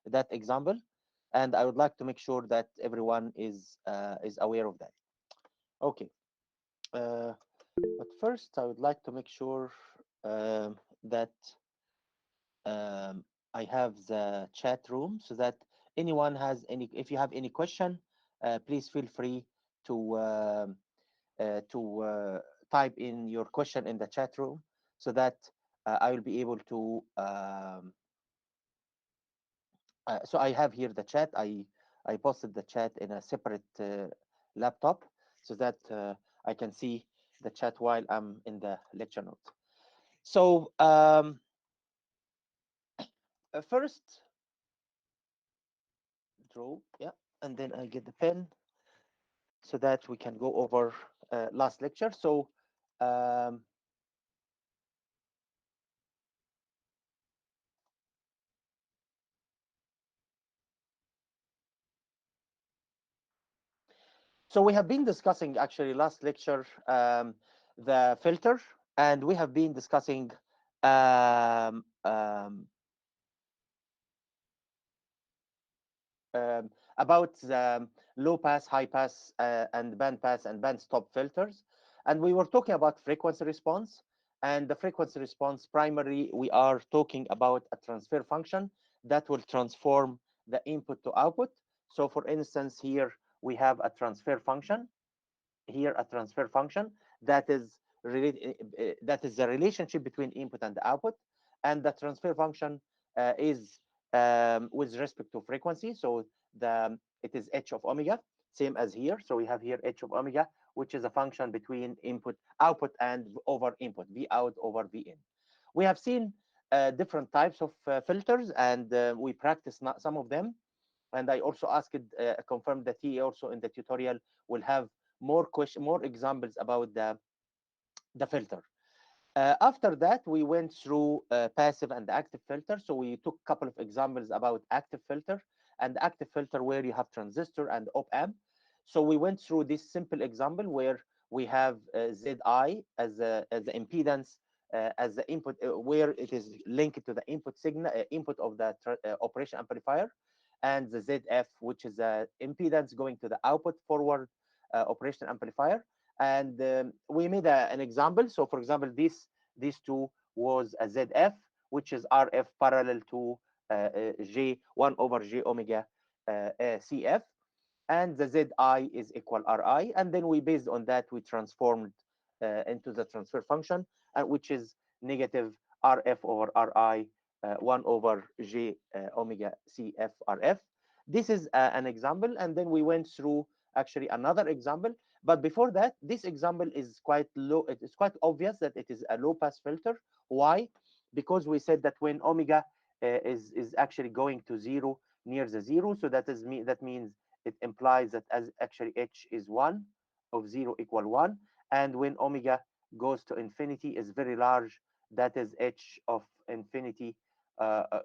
that example, and I would like to make sure that everyone is aware of that. Okay, uh, but first I would like to make sure that um, I have the chat room so that anyone has any, if you have any question, please feel free to type in your question in the chat room so that I will be able to. So I have here the chat. I posted the chat in a separate laptop so that I can see the chat while I'm in the lecture notes. So first draw, yeah, and then I get the pen so that we can go over last lecture. Um, so we have been discussing actually last lecture the filter, and we have been discussing um, um, about the low pass, high pass, and band pass and band stop filters. And we were talking about frequency response. And the frequency response, primarily, we are talking about a transfer function that will transform the input to output. So for instance, here we have a transfer function, here a transfer function that is that is the relationship between input and output, and the transfer function is with respect to frequency. So it is h of omega, same as here. So we have here h of omega, which is a function between input output and over input, v out over v in. We have seen different types of filters, and we practiced some of them. And I also asked, confirmed that he also in the tutorial will have more examples about the filter. After that, we went through passive and active filter. So we took a couple of examples about active filter and active filter where you have transistor and op amp. So we went through this simple example where we have Zi as the impedance as the input, where it is linked to the input signal, input of the operation amplifier, and the ZF, which is the impedance going to the output forward operation amplifier. And we made an example. So for example, these two was a ZF, which is RF parallel to J 1 over J omega CF, and the Zi is equal Ri. And then we, based on that, we transformed into the transfer function, which is negative Rf over Ri 1 over J omega CF Rf. This is an example. And then we went through actually another example. But before that, this example is quite low. It is quite obvious that it is a low pass filter. Why? Because we said that when omega is actually going to zero, near the zero, so that means it implies that as actually h is 1 of 0 equal 1, and when omega goes to infinity is very large, that is h of infinity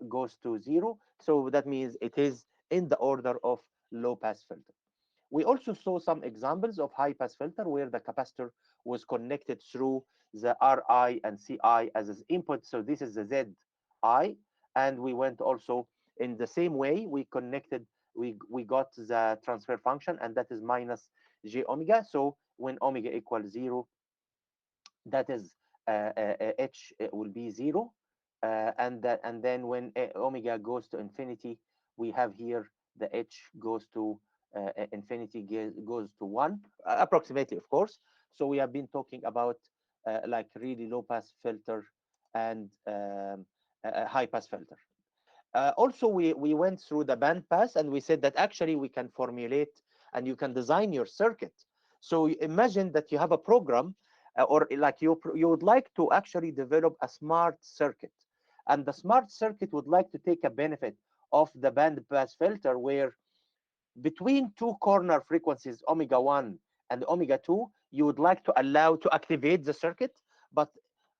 goes to 0. So that means it is in the order of low pass filter. We also saw some examples of high pass filter where the capacitor was connected through the Ri and Ci as its input. So this is the Zi. And we went also in the same way, we connected, we got the transfer function, and that is minus J omega. So when omega equals 0, that is H will be 0. And then when omega goes to infinity, we have here the H goes to infinity, goes to 1, approximately, of course. So we have been talking about like really low pass filter and a high pass filter. Also, we went through the band pass, and we said that actually we can formulate and you can design your circuit. So imagine that you have a program, or like you would like to actually develop a smart circuit, and the smart circuit would like to take a benefit of the band pass filter, where between two corner frequencies, omega 1 and omega 2, you would like to allow to activate the circuit. But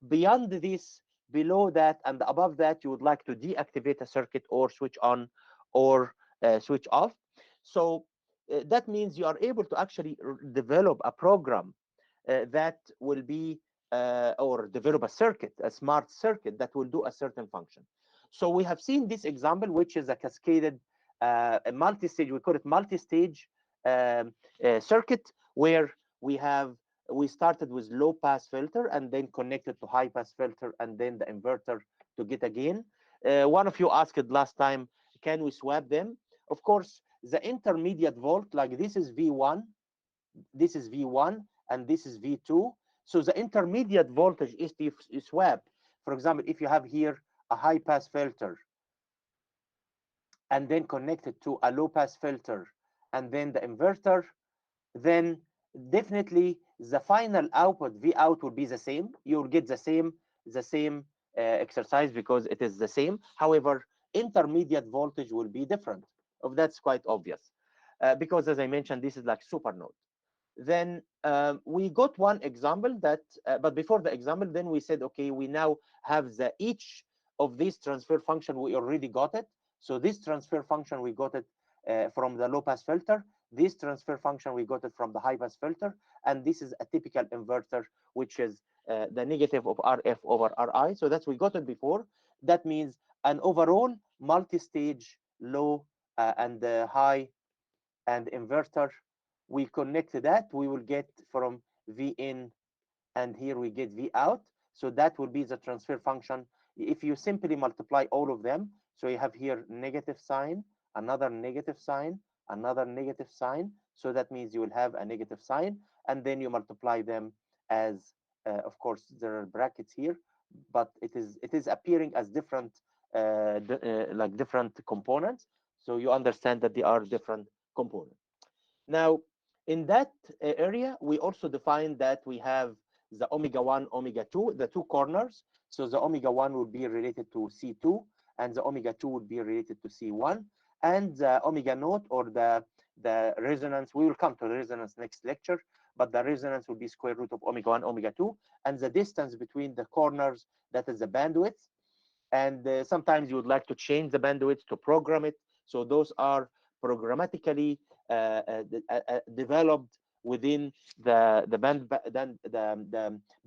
beyond this, below that and above that, you would like to deactivate a circuit or switch on or switch off. So that means you are able to actually develop a program that will be or develop a circuit, a smart circuit that will do a certain function. So we have seen this example, which is a cascaded, a multi-stage, we call it multi-stage um, circuit, where we have we started with low pass filter and then connected to high pass filter and then the inverter to get a gain. One of you asked last time, can we swap them? Of course, the intermediate volt, like this is V1, this is V1, and this is V2. So the intermediate voltage is if you swap. For example, if you have here a high pass filter and then connected to a low pass filter and then the inverter, then definitely the final output V out will be the same. You will get the same exercise because it is the same. However, intermediate voltage will be different. That's quite obvious because, as I mentioned, this is like super node. Then we got one example that, but before the example, then we said, okay, we now have the each of these transfer function, we already got it. So this transfer function, we got it from the low pass filter. This transfer function, we got it from the high pass filter. And this is a typical inverter, which is the negative of RF over RI. So that's, we got it before. That means an overall multi-stage low and high and inverter, we connect that, we will get from V in, and here we get V out. So that will be the transfer function. If you simply multiply all of them, so you have here negative sign, another negative sign, another negative sign. So that means you will have a negative sign, and then you multiply them as, of course, there are brackets here, but it is appearing as different, like different components. So you understand that they are different components. Now, in that area, we also define that we have the omega 1, omega 2, the two corners. So the omega 1 would be related to C2, and the omega 2 would be related to C1. And the omega naught, or the resonance, we will come to the resonance next lecture, but the resonance will be square root of omega 1, omega 2. And the distance between the corners, that is the bandwidth. And sometimes you would like to change the bandwidth to program it. So those are programmatically developed within the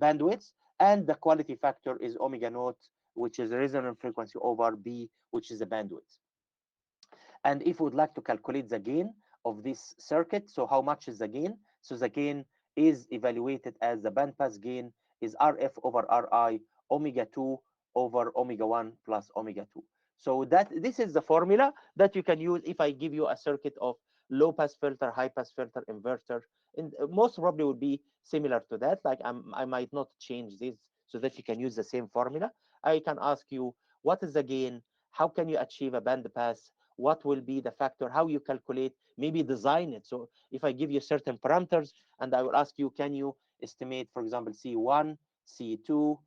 bandwidth, and the quality factor is omega naught, which is resonant frequency, over B, which is the bandwidth. And if we would like to calculate the gain of this circuit, so how much is the gain? So the gain is evaluated as the bandpass gain is RF over RI, omega 2 over omega 1 plus omega 2. So that this is the formula that you can use if I give you a circuit of low pass filter, high pass filter, inverter. And most probably would be similar to that. Like I might not change this so that you can use the same formula. I can ask you, what is the gain? How can you achieve a band pass? What will be the factor? How you calculate? Maybe design it. So if I give you certain parameters and I will ask you, can you estimate, for example, C1, C2,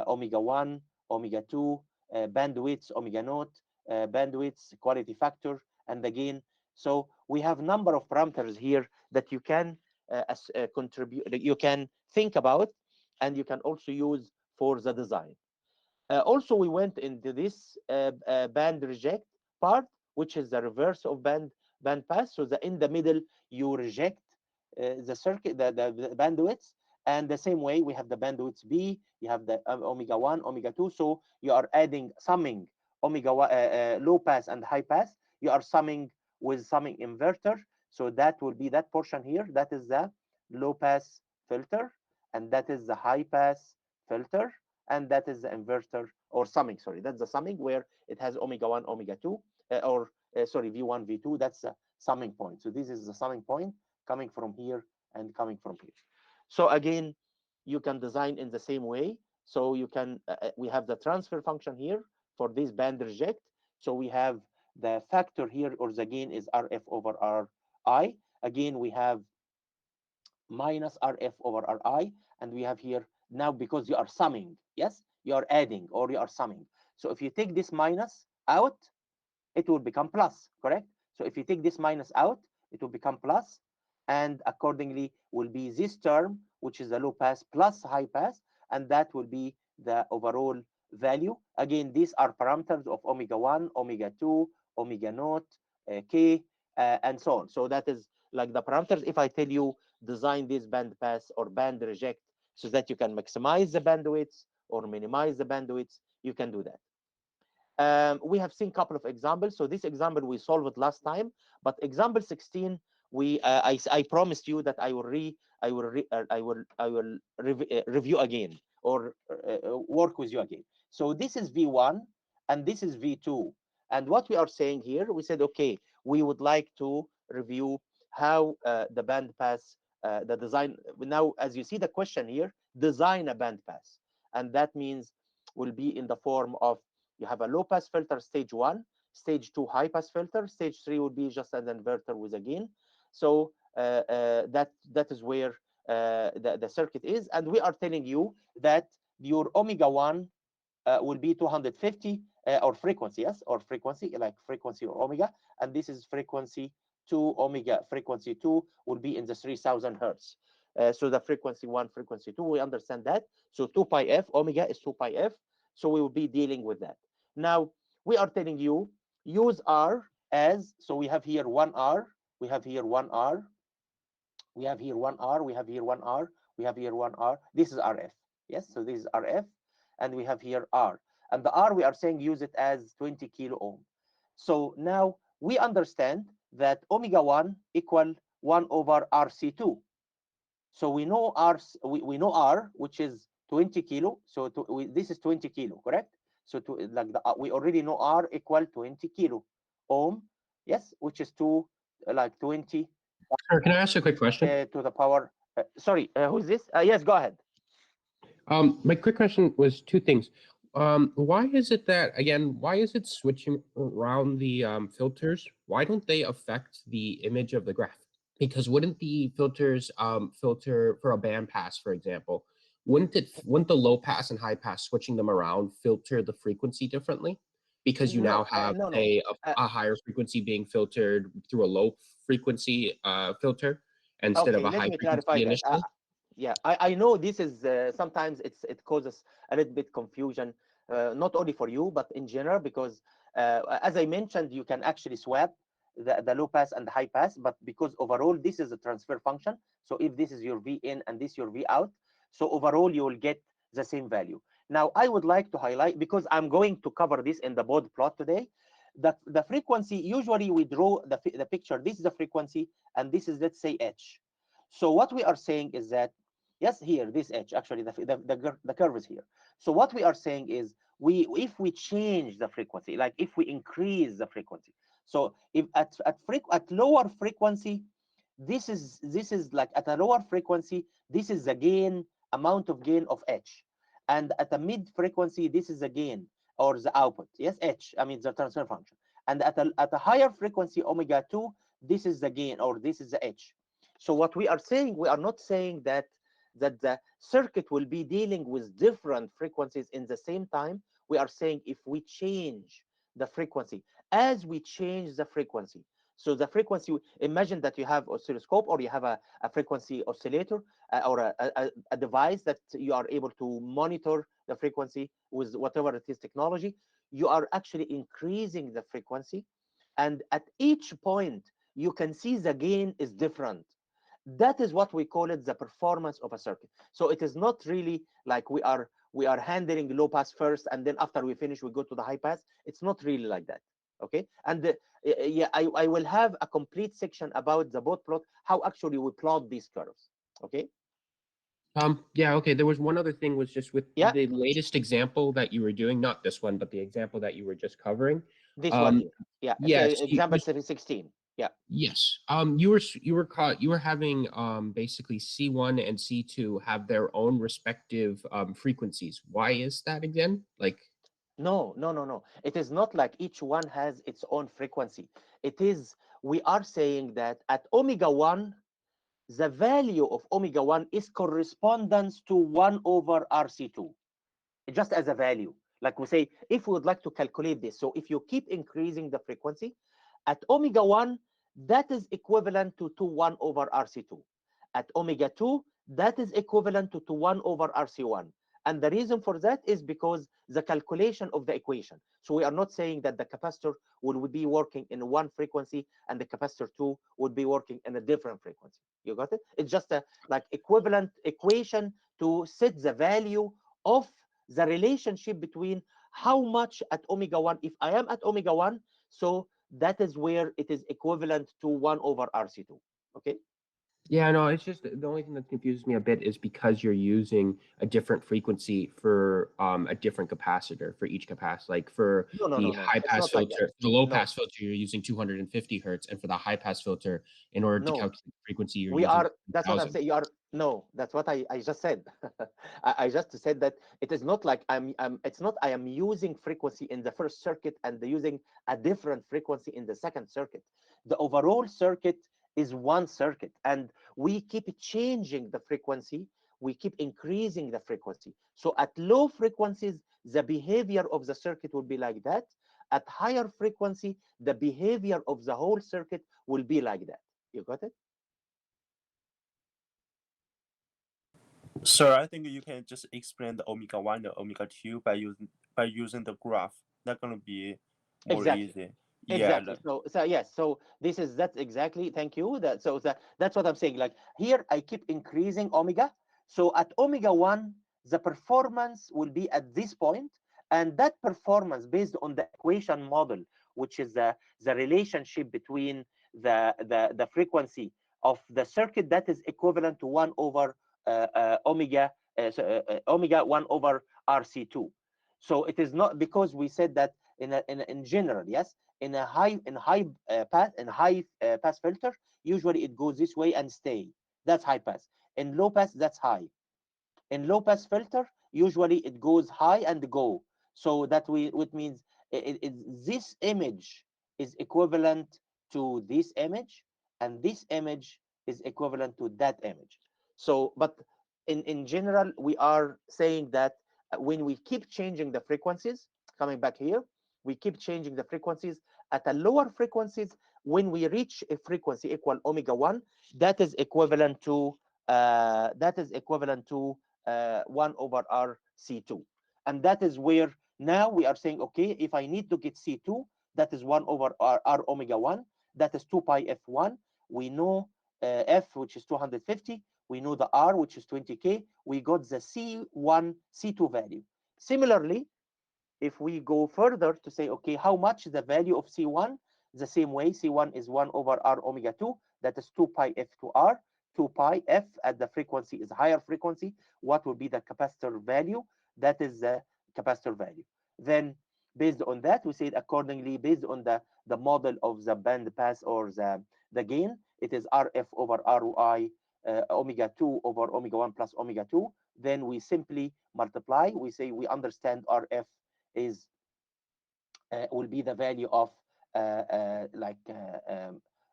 omega 1, omega 2, bandwidth, omega naught, bandwidth, quality factor, and the gain. So we have number of parameters here that you can contribute, that you can think about, and you can also use for the design. Also, we went into this band reject part, which is the reverse of band pass. So in the middle, you reject the circuit, the bandwidth. And the same way, we have the bandwidth B, you have the omega 1, omega 2. So you are summing omega 1, low pass and high pass. You are summing with summing inverter. So that will be that portion here. That is the low pass filter, and that is the high pass filter, and that is the inverter, or summing, sorry, that's the summing where it has omega 1, omega 2, or sorry, V1, V2. That's the summing point. So this is the summing point coming from here and coming from here. So again, you can design in the same way. So you can, we have the transfer function here for this band reject. So we have the factor here, or the gain is RF over RI. Again, we have minus RF over RI, and we have here now, because you are summing, yes, you are adding or you are summing. So if you take this minus out, it will become plus, correct? So if you take this minus out, it will become plus, and accordingly will be this term, which is the low pass plus high pass, and that will be the overall value. Again, these are parameters of omega 1, omega 2, omega naught, K, and so on. So that is like the parameters. If I tell you design this band pass or band reject so that you can maximize the bandwidth or minimize the bandwidth, you can do that. We have seen a couple of examples. So this example we solved it last time, but example 16, I promised you that I will review again, or work with you again. So this is V1 and this is V2. And what we are saying here, we said, okay, we would like to review how the band pass, the design. Now, as you see the question here, design a band pass. And that means will be in the form of, you have a low pass filter stage one, stage two high pass filter, stage three would be just an inverter with a gain. So that is where the circuit is, and we are telling you that your omega 1 will be 250, or frequency, yes, or frequency, like frequency or omega, and this is frequency 2, omega frequency 2 will be in the 3000 hertz. So the frequency 1, frequency 2, we understand that. So 2 pi f, omega is 2 pi f. So we will be dealing with that. Now, we are telling you, use R as, so we have here 1R, we have here 1R, we have here 1R, we have here 1R, we have here 1R. This is RF. Yes, so this is RF, and we have here R. And the R, we are saying use it as 20 kilo ohm. So now we understand that omega 1 equal 1 over RC2. So we know R, we know R, which is 20 kilo. So this is 20 kilo, correct? So like we already know R equal 20 kilo ohm, yes, which is to like 20 Sir, can I ask a quick question? to the power. Sorry, who's this? Yes, go ahead. My quick question was two things. Why is it that, again, why is it switching around the filters? Why don't they affect the image of the graph? Because wouldn't the filters filter for a bandpass, for example, wouldn't the low pass and high pass switching them around filter the frequency differently? Because you now No, have no. a higher frequency being filtered through a low frequency filter instead of Okay, a let high me clarify frequency that. initially. Yeah, I know this is sometimes it causes a little bit confusion, not only for you but in general, because as I mentioned, you can actually swap the low pass and the high pass, but because overall this is a transfer function. So if this is your V in and this your V out, so overall you will get the same value. Now I would like to highlight, because I'm going to cover this in the board plot today, the frequency. Usually we draw the picture. This is the frequency, and this is, let's say, H. So what we are saying is that, yes, here, this H, actually, the curve is here. So what we are saying is, if we change the frequency, like if we increase the frequency, so if at lower frequency, this is like at a lower frequency, this is the gain, amount of gain of H. And at a mid frequency, this is the gain, or the output. Yes, H, I mean the transfer function. And at a higher frequency, omega 2, this is the gain, or this is the H. So what we are saying, we are not saying that the circuit will be dealing with different frequencies in the same time. We are saying if we change the frequency, as we change the frequency. So the frequency, imagine that you have oscilloscope, or you have a frequency oscillator, or a device that you are able to monitor the frequency with whatever it is technology. You are actually increasing the frequency, and at each point you can see the gain is different. That is what we call it, the performance of a circuit. So it is not really like we are handling low pass first, and then after we finish we go to the high pass. It's not really like that. Okay, and yeah, I will have a complete section about the bot plot, how actually we plot these curves. Okay. Yeah, okay. There was one other thing was just with Yeah, the latest example that you were doing, not this one, but the example that you were just covering. this one Um, here. Yeah, it's yes, example 16. Yeah. yes. You were having basically C1 and C2 have their own respective frequencies. Why is that again? Like, No, no, no, no. It is not like each one has its own frequency. It is, we are saying that at omega 1, the value of omega 1 is correspondence to 1 over RC2, just as a value. Like we say, if we would like to calculate this, so if you keep increasing the frequency, at omega 1, that is equivalent to 1 over RC2. At omega 2, that is equivalent to 1 over RC1. And the reason for that is because the calculation of the equation. So we are not saying that the capacitor will be working in one frequency and the capacitor 2 would be working in a different frequency. You got it? It's just a like equivalent equation to set the value of the relationship between how much at omega 1. If I am at omega 1, so that is where it is equivalent to 1 over RC2. Okay. Yeah, no, it's just the only thing that confuses me a bit is because you're using a different frequency for a different capacitor for each capacitor. Like for No, no, the no, no, no. high It's pass not like that. filter, the low No, pass filter, you're using 250 hertz, and for the high pass filter, in order to no. calculate the frequency, you're We using are, that's what I'm 1000. saying. You are, no, that's what I just said. I just said that it is not like it's not I am using frequency in the first circuit and using a different frequency in the second circuit. The overall circuit is one circuit, and we keep changing the frequency. We keep increasing the frequency. So at low frequencies, the behavior of the circuit will be like that. At higher frequency, the behavior of the whole circuit will be like that. You got it? So I think you can just explain the omega one and omega two by using the graph. That's gonna be more Exactly. easy. Yeah. Exactly. So yes. So that's exactly. Thank you. That's what I'm saying. Like here, I keep increasing omega. So at omega 1, the performance will be at this point, and that performance based on the equation model, which is the relationship between the frequency of the circuit that is equivalent to 1 over omega 1 over RC2. So it is not because we said that in general, yes, in high pass filter, usually it goes this way and stay. That's high pass. In low pass, that's high. In low pass filter, usually it goes high and go. So that which means this image is equivalent to this image, and this image is equivalent to that image. So, but in general, we are saying that when we keep changing the frequencies, coming back here, we keep changing the frequencies at a lower frequencies. When we reach a frequency equal omega 1, that is equivalent to 1 over r C2. And that is where now we are saying, okay, if I need to get C2, that is 1 over r omega 1. That is 2 pi f1. We know f, which is 250. We know the r, which is 20k. We got the C1, C2 value. Similarly, if we go further to say, okay, how much is the value of C1? The same way, C1 is 1 over r omega 2. That is 2 pi f to r. 2 pi f at the frequency is higher frequency. What will be the capacitor value? That is the capacitor value. Then based on that, we said accordingly, based on the model of the band pass or the gain, it is rf over roi omega 2 over omega 1 plus omega 2. Then we simply multiply. We say we understand rf is will be the value of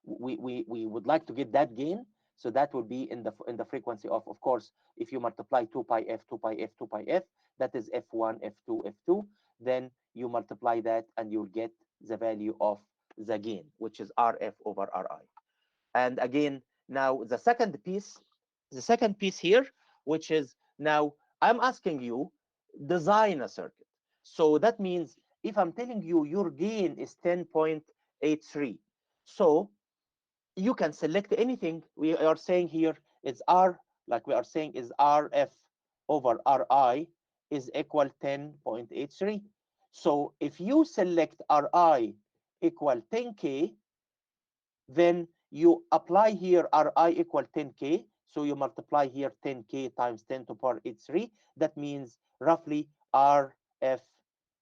we would like to get that gain. So that will be in the frequency of course, if you multiply 2 pi f, 2 pi f, 2 pi f, that is f1, f2, f2. Then you multiply that and you'll get the value of the gain, which is rf over ri. And again, now the second piece here, which is now I'm asking you design a circuit. So that means if I'm telling you your gain is 10.83, so you can select anything. We are saying here it's r, like we are saying is rf over ri is equal 10.83. So if you select ri equal 10k, then you apply here Ri equal 10K. So you multiply here 10K times 10 to power 83. That means roughly RF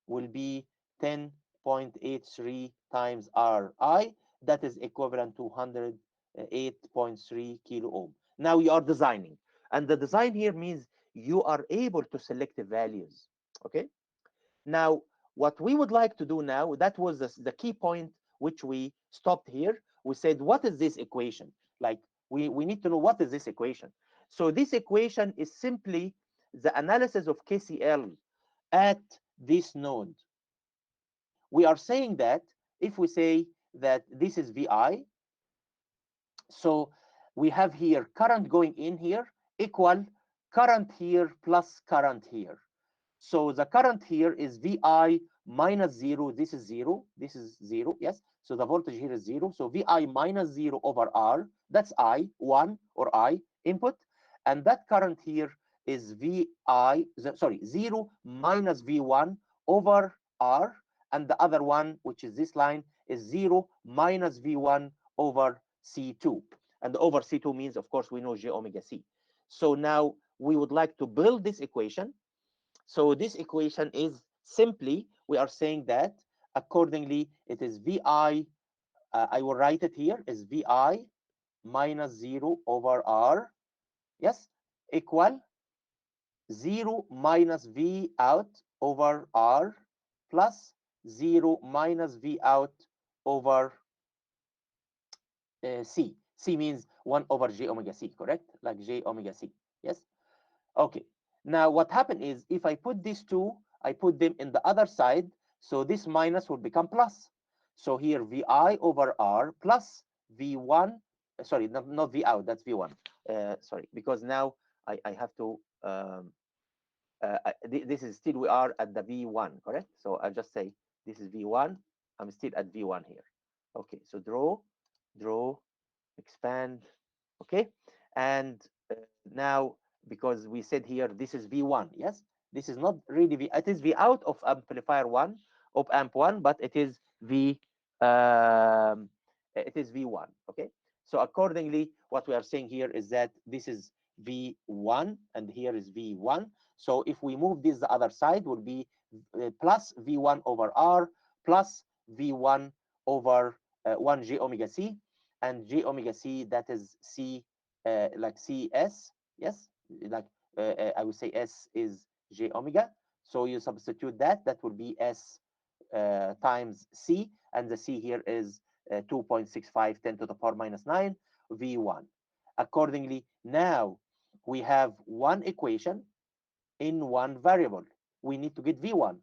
will be 10.83 times Ri. That is equivalent to 108.3 kilo ohm. Now you are designing. And the design here means you are able to select the values. Okay. Now, what we would like to do now, that was the key point which we stopped here. We said, what is this equation? Like, we need to know what is this equation. So this equation is simply the analysis of KCL at this node. We are saying that if we say that this is VI, so we have here current going in here equal current here plus current here. So the current here is VI minus 0. This is 0. This is 0. Yes. So the voltage here is 0. So VI minus 0 over R. That's I, 1 or I input. And that current here is VI, sorry, 0 minus V1 over R, and the other one, which is this line, is 0 minus V1 over C2. And over C2 means, of course, we know j omega C. So now we would like to build this equation. So this equation is simply, we are saying that accordingly, it is VI, I will write it here, is VI minus 0 over R, yes, equal 0 minus V out over R plus 0 minus V out over C. C means 1 over j omega C, correct? Like j omega C, yes? Okay. Now what happened is, if I put these two, I put them in the other side, so this minus will become plus. So here VI over R plus V1, sorry, not V out, that's V1. Sorry, because now I have to, this is still, we are at the V1, correct? So I'll just say this is V1. I'm still at V1 here. Okay, so draw, expand. Okay, and now, because we said here this is V1, yes, this is not really V, it is V out of amplifier 1, of amp 1, but it is um, V1. Okay, so accordingly, what we are saying here is that this is V1 and here is V1. So if we move this the other side, will be plus V1 over R plus V1 over 1 j omega C, and j omega C, that is C, like CS, yes, like I would say S is j omega. So you substitute that, that will be S times C, and the C here is 2.65 10 to the power minus 9 V1. Accordingly, now we have one equation in one variable. We need to get V1.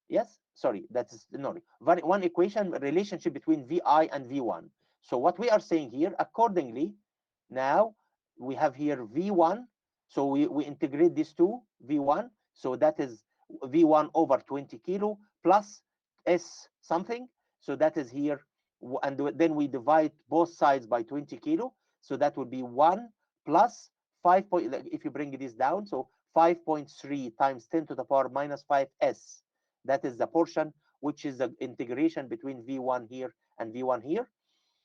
Yes, sorry, that's no, one equation relationship between VI and V1. So what we are saying here, accordingly, now we have here V1. So we integrate these two, V1. So that is V1 over 20 kilo plus S something. So that is here. And then we divide both sides by 20 kilo. So that would be 1 plus 5 point, like if you bring this down, so 5.3 times 10 to the power minus 5S. That is the portion which is the integration between V1 here and V1 here.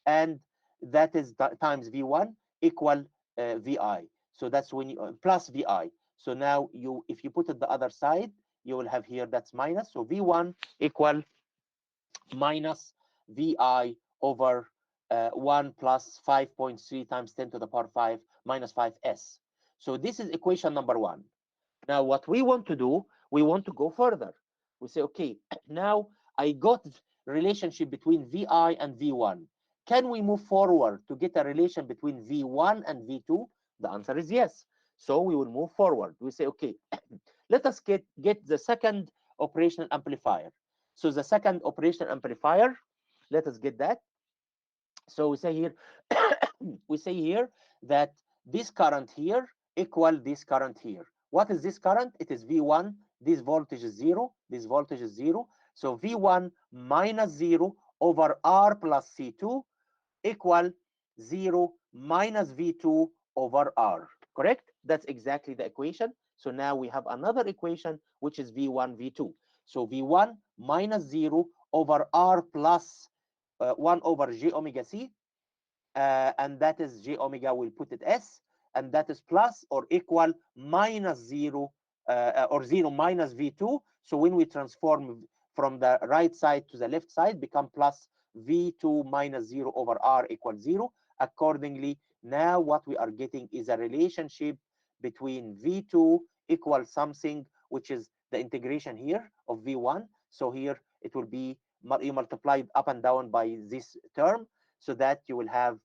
And that is times V1 equal VI. So that's when you plus VI. So now you, if you put it the other side, you will have here that's minus. So V1 equal minus VI over 1 plus 5.3 times 10 to the power 5 minus 5S. So this is equation number 1. Now, what we want to do, we want to go further. We say, okay, now I got relationship between VI and V1. Can we move forward to get a relation between V1 and V2? The answer is yes. So we will move forward. We say, okay, let us get the second operational amplifier. So the second operational amplifier, let us get that. So we say here, we say here that this current here equal this current here. What is this current? It is V1. This voltage is 0. This voltage is 0. So V1 minus 0 over R plus C2 equal 0 minus V2 over R. Correct? That's exactly the equation. So now we have another equation, which is V1, V2. So V1 minus 0 over R plus 1 over j omega C, and that is j omega, we'll put it S, and that is plus or equal minus 0 or 0 minus V2. So when we transform from the right side to the left side, become plus V2 minus 0 over R equals 0. Accordingly, now what we are getting is a relationship between V2 equals something, which is the integration here of V1. So here it will be, you multiply up and down by this term, so that you will have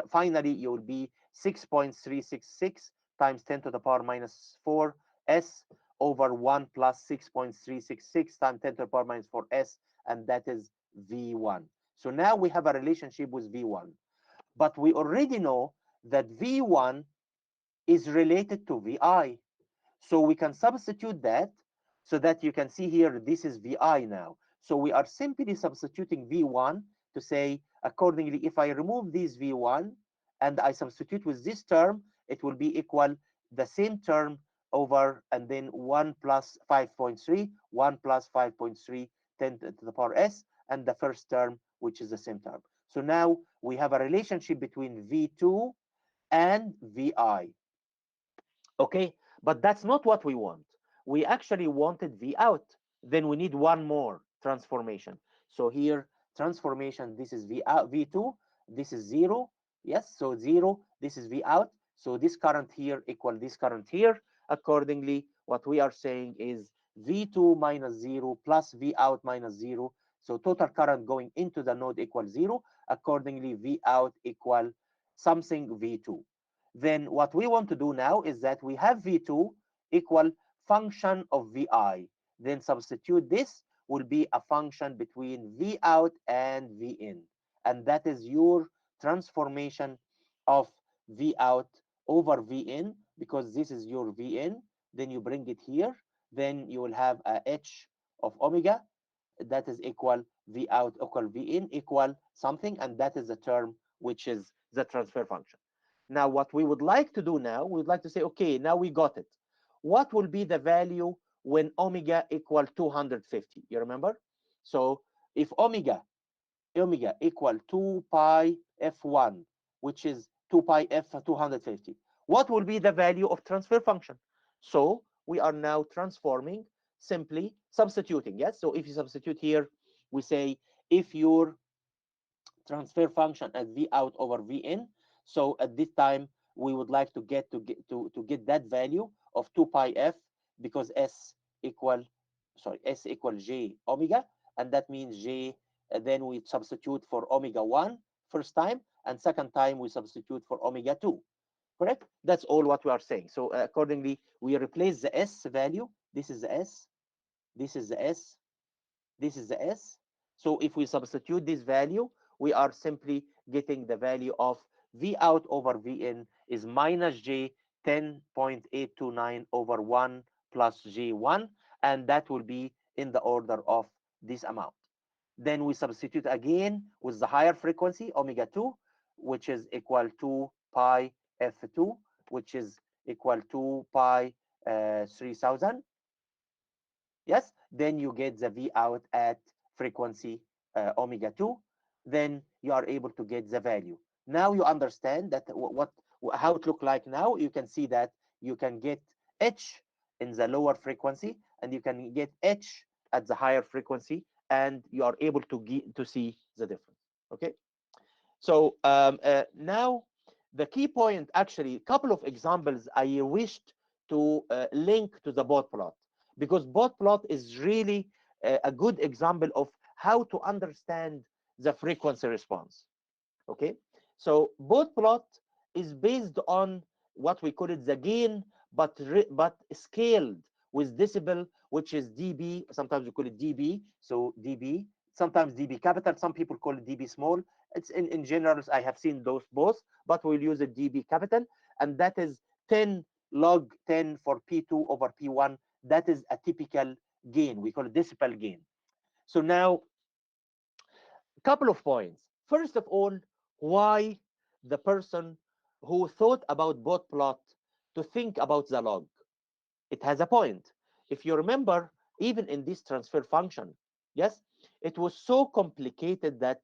finally you will be 6.366 times 10 to the power minus 4 S over 1 plus 6.366 times 10 to the power minus 4 S, and that is V1. So now we have a relationship with V1, but we already know that V1 is related to VI. So we can substitute that, so that you can see here, this is VI now. So we are simply substituting V1 to say, accordingly, if I remove this V1 and I substitute with this term, it will be equal the same term over, and then 1 plus 5.3, 1 plus 5.3, 10 to the power s, and the first term, which is the same term. So now we have a relationship between V2 and VI. Okay, but that's not what we want. We actually wanted V out. Then we need one more transformation. So here, transformation, this is V out, V2, this is 0. Yes, so 0, this is V out. So this current here equal this current here. Accordingly, what we are saying is V2 minus 0 plus V out minus 0. So total current going into the node equals 0. Accordingly, V out equal something V2. Then what we want to do now is that we have V2 equal function of Vi. Then substitute this will be a function between V out and V in. And that is your transformation of V out over V in, because this is your V in. Then you bring it here. Then you will have a H of omega that is equal V out equal V in equal something. And that is the term which is the transfer function. Now, what we would like to do now, we would like to say, okay, now we got it. What will be the value when omega equal 250? You remember? So if omega equal 2 pi f1, which is 2 pi f 250, what will be the value of transfer function? So we are now transforming, simply substituting. Yes. So if you substitute here, we say if your transfer function as V out over V in. So at this time, we would like to get that value of 2 pi f, because S equal J omega, and that means J, then we substitute for omega 1 first time, and second time we substitute for omega 2. Correct? That's all what we are saying. So accordingly, we replace the S value. This is the S, this is the S, this is the S. So if we substitute this value, we are simply getting the value of V out over V in is minus J 10.829 over 1 plus J1, and that will be in the order of this amount. Then we substitute again with the higher frequency, omega 2, which is equal to pi f2, which is equal to pi 3000. Yes, then you get the V out at frequency omega 2. Then you are able to get the value. Now you understand that how it look like now. You can see that you can get H in the lower frequency, and you can get H at the higher frequency, and you are able to see the difference. Okay. So now the key point, actually, a couple of examples I wished to link to the bot plot, because bot plot is really a good example of how to understand the frequency response. Okay, so bot plot is based on what we call it the gain, but scaled with decibel, which is dB. Sometimes we call it dB. So dB, sometimes dB capital. Some people call it dB small. It's in general, I have seen those both, but we'll use a dB capital, and that is 10 log 10 for P2 over P1. That is a typical gain. We call it decibel gain. So now, a couple of points. First of all, why the person who thought about bot plot to think about the log? It has a point. If you remember, even in this transfer function, yes, it was so complicated that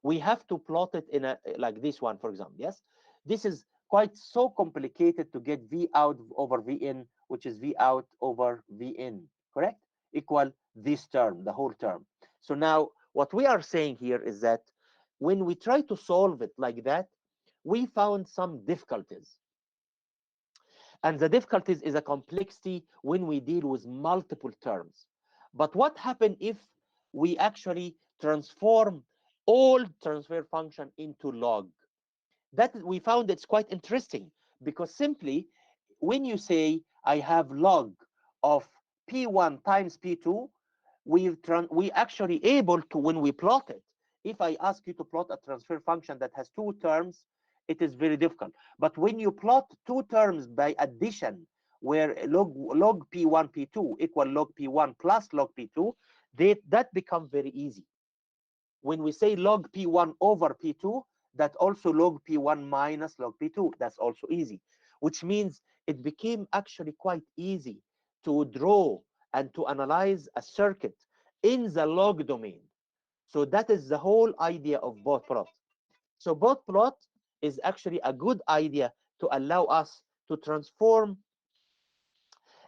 we have to plot it in a like this one, for example. Yes, this is quite so complicated to get V out over V in, which is V out over V in, correct? Equal this term, the whole term. So now what we are saying here is that when we try to solve it like that, we found some difficulties. And the difficulties is a complexity when we deal with multiple terms. But what happens if we actually transform all transfer function into log? That we found it's quite interesting, because simply when you say I have log of P1 times P2, we actually able to, when we plot it, if I ask you to plot a transfer function that has two terms, it is very difficult. But when you plot two terms by addition, where log P1 P2 equal log P1 plus log P2, that becomes very easy. When we say log P1 over P2, that also log P1 minus log P2, that's also easy, which means it became actually quite easy to draw and to analyze a circuit in the log domain. So that is the whole idea of bot plot. So bot plot is actually a good idea to allow us to transform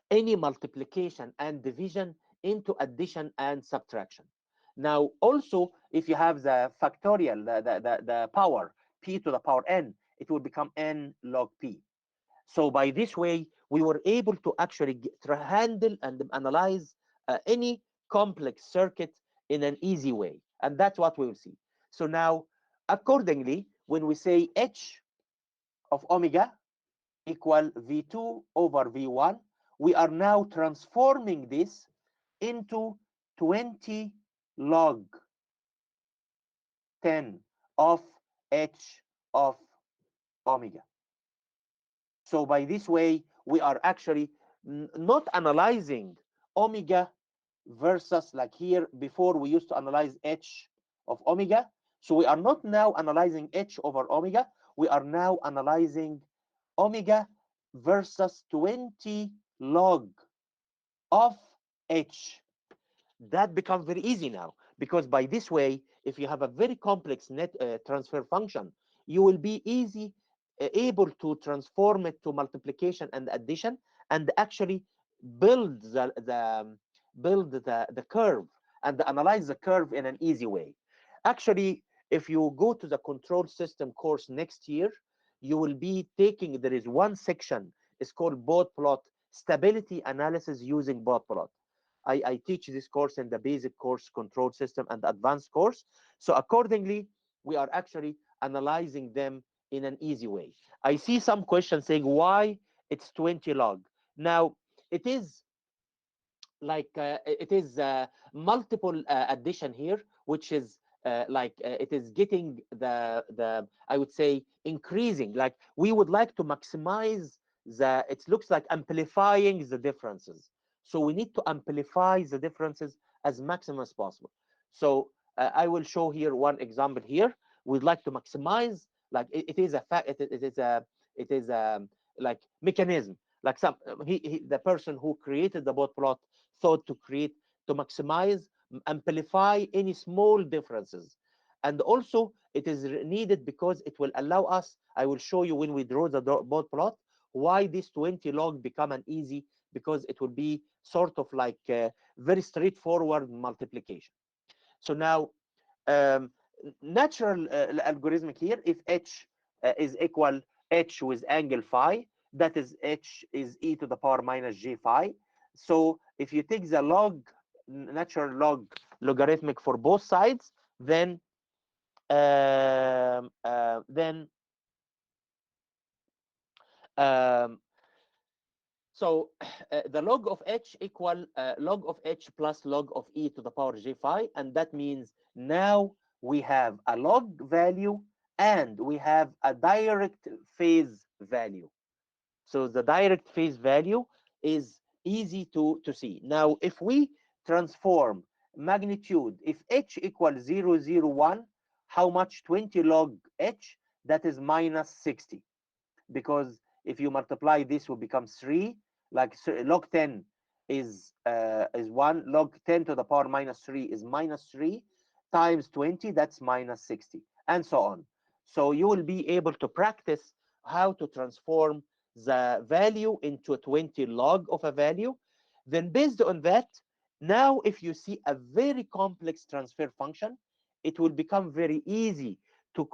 any multiplication and division into addition and subtraction. Now, also, if you have the factorial, the power, p to the power n, it will become n log p. So by this way, we were able to actually handle and analyze any complex circuit in an easy way. And that's what we will see. So now, accordingly, when we say h of omega equal V2 over V1, we are now transforming this into 20 log 10 of h of omega. So by this way, we are actually not analyzing omega versus, like here before we used to analyze h of omega. So we are not now analyzing h over omega. We are now analyzing omega versus 20 log of h. That becomes very easy now, because by this way, if you have a very complex net transfer function, you will be able to transform it to multiplication and addition, and actually build the curve and analyze the curve in an easy way. Actually, if you go to the control system course next year, you will be taking, there is one section, it's called bot plot stability analysis using bot plot. I teach this course in the basic course, control system, and advanced course. So accordingly, we are actually analyzing them in an easy way. I see some questions saying why it's 20 log. Now, it is it is multiple addition here, which is it is getting the I would say increasing. Like we would like to maximize it looks like amplifying the differences. So we need to amplify the differences as maximum as possible. So I will show here one example here. We'd like to maximize, like it is a fact, it is like mechanism. Like the person who created the bot plot thought to create, to maximize, amplify any small differences. And also it is needed because it will allow us, I will show you when we draw the bot plot, why this 20 log become an easy, because it will be sort of like very straightforward multiplication. So now um, natural algorithmic here, if h is equal h with angle phi, that is h is e to the power minus j phi. So if you take the natural log logarithmic for both sides, then um, uh, then um, so the log of h equal log of h plus log of e to the power j phi, and that means now we have a log value and we have a direct phase value. So the direct phase value is easy to see. Now, if we transform magnitude, if h equals 0, 0, 1, how much? 20 log h, that is minus 60. Because if you multiply this will become 3, like log 10 is 1, log 10 to the power minus 3 is minus 3, times 20, that's minus 60, and so on. So you will be able to practice how to transform the value into a 20 log of a value. Then based on that, now if you see a very complex transfer function, it will become very easy to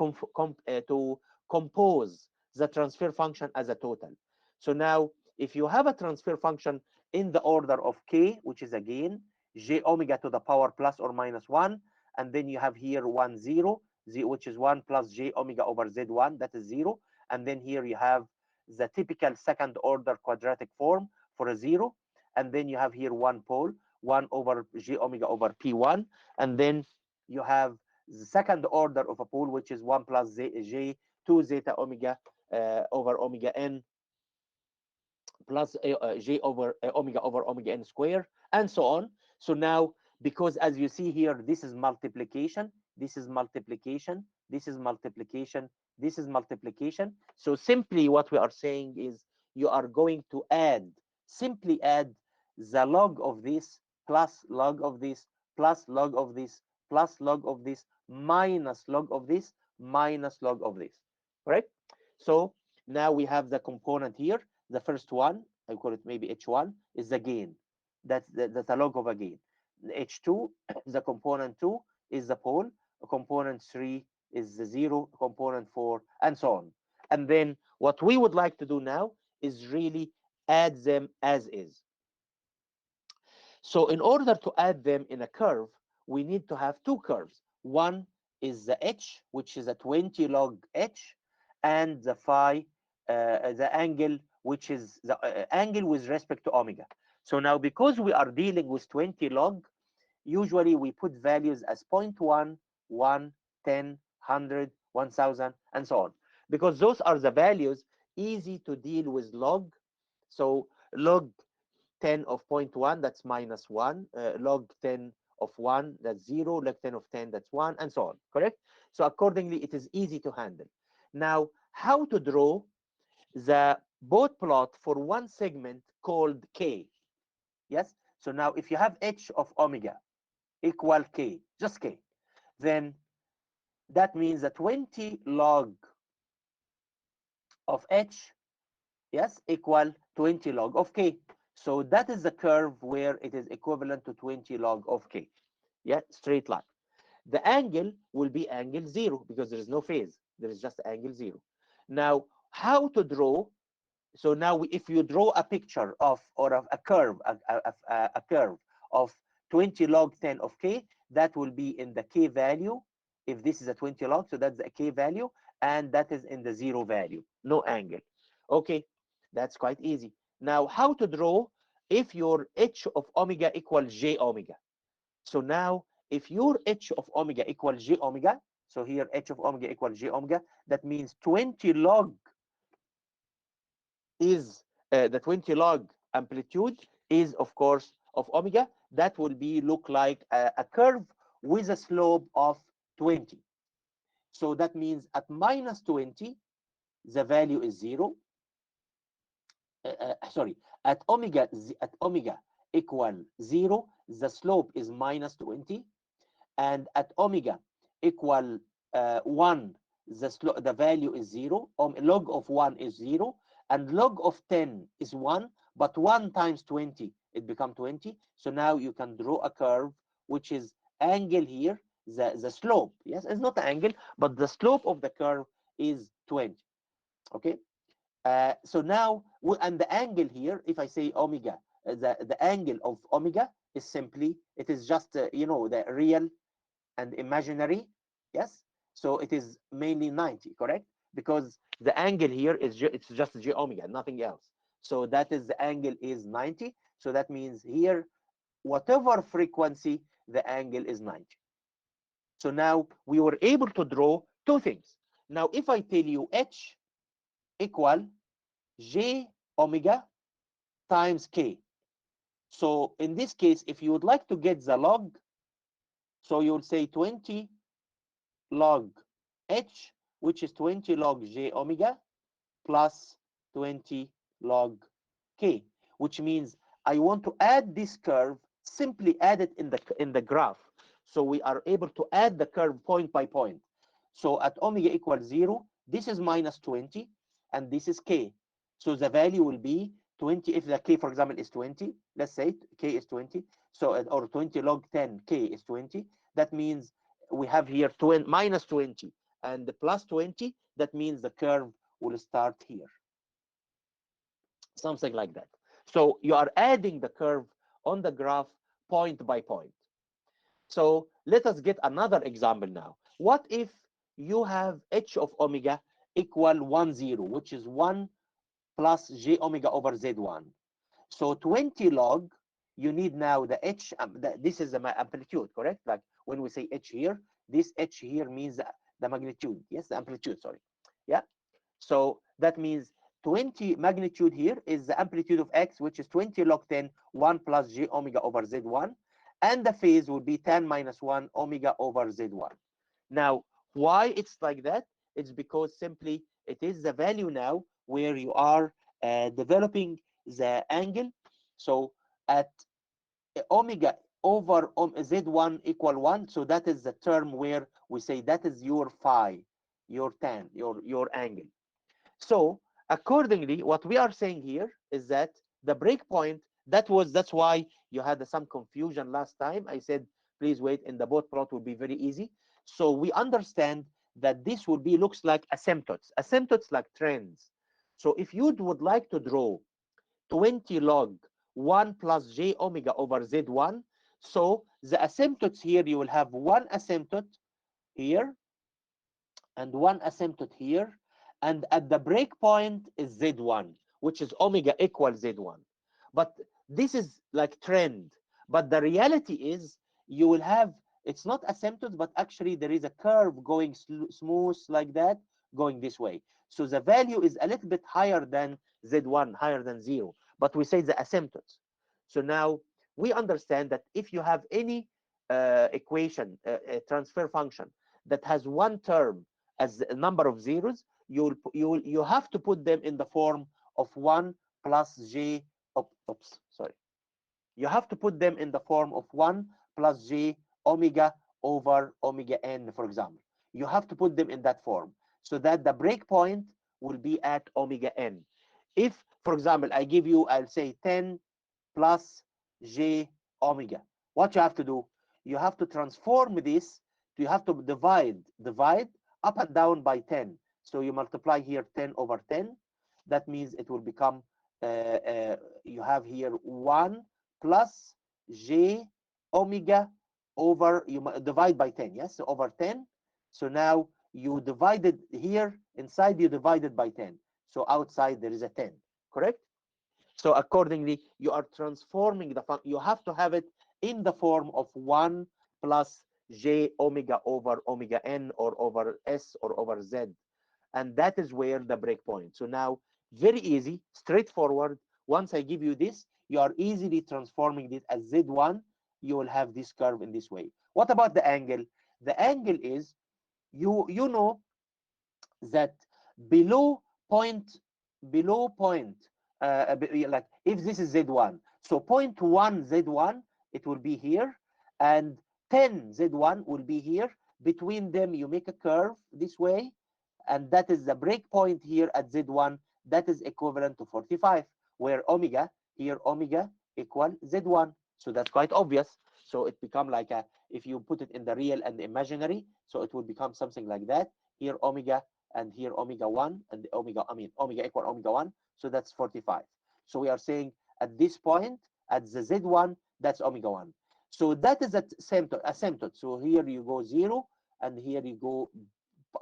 to compose the transfer function as a total. So now, if you have a transfer function in the order of k, which is again j omega to the power plus or minus 1, and then you have here 1, 0, which is 1 plus j omega over z1, that is 0. And then here you have the typical second order quadratic form for a 0. And then you have here one pole, 1 over j omega over p1. And then you have the second order of a pole, which is 1 plus j 2 zeta omega over omega n plus j over omega over omega n square, and so on. So now, because as you see here, this is multiplication, this is multiplication, this is multiplication, this is multiplication. So simply what we are saying is you are going to add, simply add the log of this plus log of this plus log of this plus log of this minus log of this minus log of this. Correct? So now we have the component here. The first one, I call it maybe H1, is the gain. That's a log of a gain. H2, the component 2 is the pole. Component 3 is the 0. Component 4, and so on. And then what we would like to do now is really add them as is. So in order to add them in a curve, we need to have two curves. One is the h, which is a 20 log h, and the phi, the angle, which is the angle with respect to omega. So now, because we are dealing with 20 log, usually we put values as 0.1, 1, 10, 100, 1000, and so on, because those are the values easy to deal with log. So log 10 of 0.1, that's minus 1. Log 10 of 1, that's 0. Log 10 of 10, that's 1, and so on. Correct? So accordingly, it is easy to handle. Now, how to draw the boat plot for one segment called K? Yes? So now, if you have h of omega equal K, just K, then that means that 20 log of h, yes, equal 20 log of K. So that is the curve where it is equivalent to 20 log of K. Yeah, straight line. The angle will be angle 0 because there is no phase. There is just angle 0. Now, how to draw? So now, if you draw a picture of, or of a curve, a curve of 20 log 10 of K, that will be in the K value. If this is a 20 log, so that's the K value, and that is in the 0 value, no angle. Okay, that's quite easy. Now, how to draw if your h of omega equals j omega? So now, if your h of omega equals j omega, so here h of omega equals j omega, that means 20 log is the 20 log amplitude is, of course, of omega. That will be look like a curve with a slope of 20. So that means at minus 20, the value is 0. Sorry, at omega equal 0, the slope is minus 20, and at omega equal 1, the value is 0. Log of 1 is 0, and log of 10 is 1, but 1 times 20, it becomes 20. So now you can draw a curve which is angle here, the slope, yes, it's not the angle, but the slope of the curve is 20. Okay. So now, and the angle here, if I say omega, the angle of omega is simply, it is just, the real and imaginary. Yes. So it is mainly 90, correct? Because the angle here is, it's just j omega, nothing else. So that is, the angle is 90. So that means here, whatever frequency, the angle is 90. So now we were able to draw two things. Now, if I tell you h equal j omega times k. So in this case, if you would like to get the log, so you would say 20 log h, which is 20 log j omega plus 20 log k, which means I want to add this curve, simply add it in the graph. So we are able to add the curve point by point. So at omega equals 0, this is minus 20, and this is k. So the value will be 20. If the k, for example, is 20, let's say k is 20, so or 20 log 10, k is 20. That means we have here minus 20 and the plus 20. That means the curve will start here, something like that. So you are adding the curve on the graph point by point. So let us get another example now. What if you have h of omega equal 1, 0, which is 1 plus j omega over z1? So 20 log, you need now the h, this is the amplitude, correct? Like when we say h here, this h here means the magnitude. Yes, the amplitude, sorry. Yeah. So that means 20 magnitude here is the amplitude of x, which is 20 log 10, 1 plus j omega over z1. And the phase would be 10 minus 1 omega over z1. Now, why it's like that? It's because simply it is the value now where you are developing the angle. So at omega over z1 equal 1, so that is the term where we say that is your phi, your tan, your angle. So accordingly, what we are saying here is that the breakpoint, that's why you had some confusion last time. I said, please wait, in the boat plot will be very easy. So we understand that this will be looks like asymptotes like trends. So if you would like to draw 20 log 1 plus j omega over z1, so the asymptotes here, you will have one asymptote here and one asymptote here, and at the breakpoint is z1, which is omega equals z1. But this is like trend, but the reality is you will have, it's not asymptotes, but actually there is a curve going smooth like that, going this way. So the value is a little bit higher than z1, higher than 0, but we say the asymptotes. So now we understand that if you have any equation, a transfer function that has one term as a number of zeros, you have to put them in the form of 1 plus j, oops, sorry. You have to put them in the form of 1 plus j omega over omega n, for example. You have to put them in that form so that the breakpoint will be at omega n. If, for example, I give you, I'll say 10 plus j omega. What you have to do, you have to transform this, you have to divide up and down by 10. So you multiply here 10 over 10. That means it will become, you have here 1 plus j omega over, you divide by 10, yes, so over 10. So now you divided here, inside you divided by 10. So outside there is a 10, correct? So accordingly, you are transforming the function. You have to have it in the form of 1 plus j omega over omega n or over s or over z. And that is where the breakpoint. So now, very easy, straightforward. Once I give you this, you are easily transforming this as z1. You will have this curve in this way. What about the angle? The angle is, you know that below point below point, like if this is z1, so point 1 z1, it will be here, and 10 z1 will be here. Between them you make a curve this way, and that is the break point here at z1. That is equivalent to 45, where omega here, omega equal z1. So that's quite obvious. So it become like a, if you put it in the real and the imaginary, so it will become something like that. Here omega, and here omega 1, and the omega, I mean omega equal omega 1, so that's 45. So we are saying at this point, at the z1, that's omega 1. So that is asymptote. So here you go 0, and here you go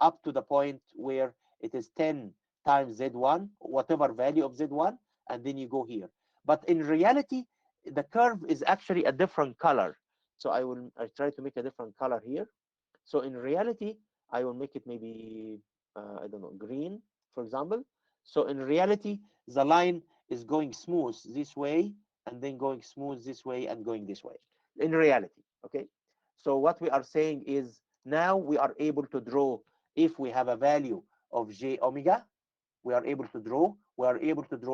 up to the point where it is 10 times z1, whatever value of z1, and then you go here. But in reality, the curve is actually a different color. So I try to make a different color here. So in reality, I will make it maybe, I don't know, green, for example. So in reality, the line is going smooth this way, and then going smooth this way, and going this way. In reality, okay? So what we are saying is, now we are able to draw, if we have a value of j omega, we are able to draw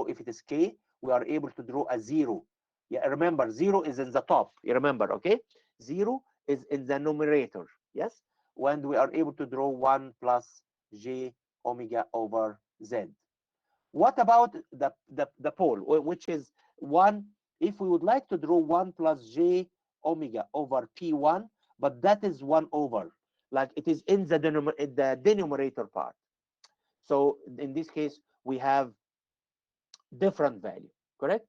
if it is k, we are able to draw a 0. Yeah, remember, 0 is in the top. You remember, okay? 0 is in the numerator, yes? When we are able to draw 1 plus j omega over z. What about the pole, which is 1? If we would like to draw 1 plus j omega over p1, but that is 1 over, like it is in the denominator part. So in this case, we have different value, correct?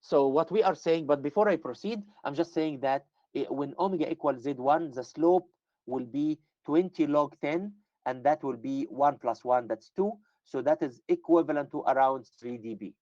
So what we are saying, but before I proceed, I'm just saying that when omega equals z1, the slope will be 20 log 10, and that will be 1 plus 1, that's 2. So that is equivalent to around 3 dB.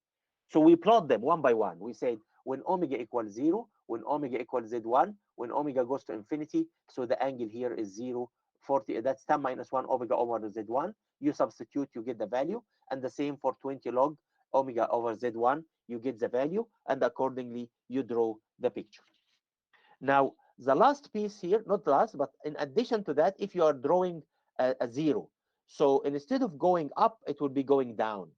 So we plot them one by one. We said when omega equals 0, when omega equals z1, when omega goes to infinity, so the angle here is 0, 40, that's 10 minus 1 omega over z1. You substitute, you get the value, and the same for 20 log omega over z1, you get the value, and accordingly you draw the picture. Now the last piece here, not last, but in addition to that, if you are drawing a 0, so instead of going up, it will be going down.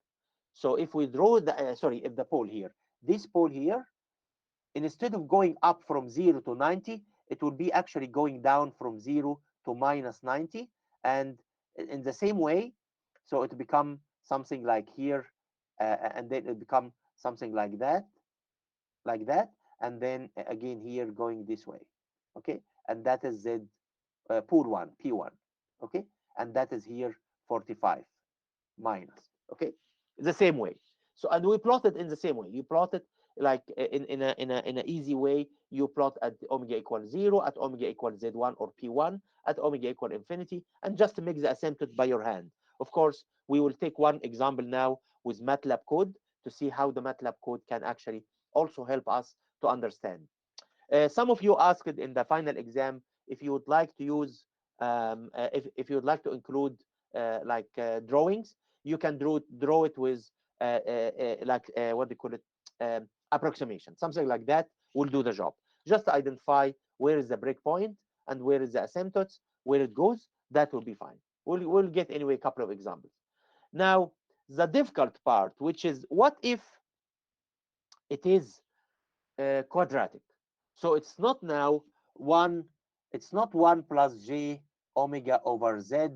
So if we draw the, sorry, if the pole here, this pole here, instead of going up from 0 to 90, it will be actually going down from 0 to minus 90. And in the same way, so it become something like here, and then it become something like that, and then again here going this way. Okay, and that is Z pool 1, P1. Okay, and that is here 45 minus. Okay, the same way. So and we plot it in the same way. You plot it like in a easy way. You plot at omega equals 0, at omega equals z1 or p1, at omega equal infinity, and just make the asymptote by your hand. Of course, we will take one example now with MATLAB code to see how the MATLAB code can actually also help us to understand. Some of you asked in the final exam if you would like to use, if you would like to include like drawings. You can draw it with like what do you call it, approximation, something like that will do the job. Just identify where is the breakpoint and where is the asymptotes, where it goes. That will be fine. We'll get anyway a couple of examples. Now the difficult part, which is what if it is quadratic. So it's not now one, it's not 1 plus j omega over z,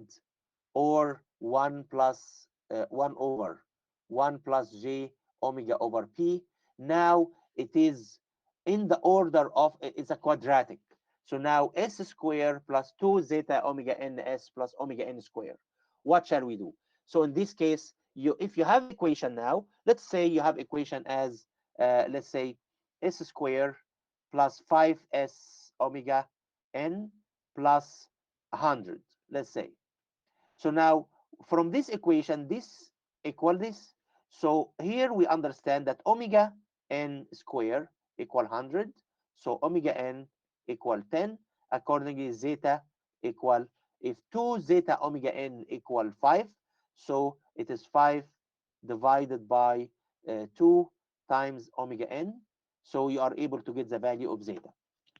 or 1 plus 1 over 1 plus j omega over p. Now it is in the order of, it's a quadratic. So now s square plus 2 zeta omega ns plus omega n square. What shall we do? So in this case, if you have equation now, let's say you have equation as, let's say s square plus 5s omega n plus 100, let's say. So now from this equation, this equal this. So here we understand that omega n square equal 100. So omega n equal 10. Accordingly, zeta equal, if 2 zeta omega n equal 5, so it is 5 divided by 2 times omega n. So you are able to get the value of zeta.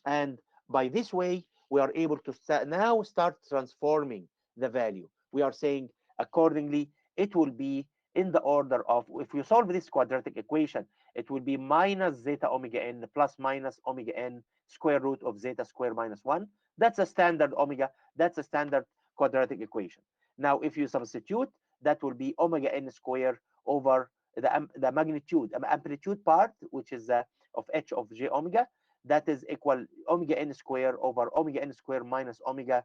And by this way, we are able to now start transforming the value. We are saying accordingly, it will be in the order of, if you solve this quadratic equation, it will be minus zeta omega n plus minus omega n square root of zeta square minus 1. That's a standard omega. That's a standard quadratic equation. Now, if you substitute, that will be omega n square over the magnitude, amplitude part, which is of h of j omega. That is equal omega n square over omega n square minus omega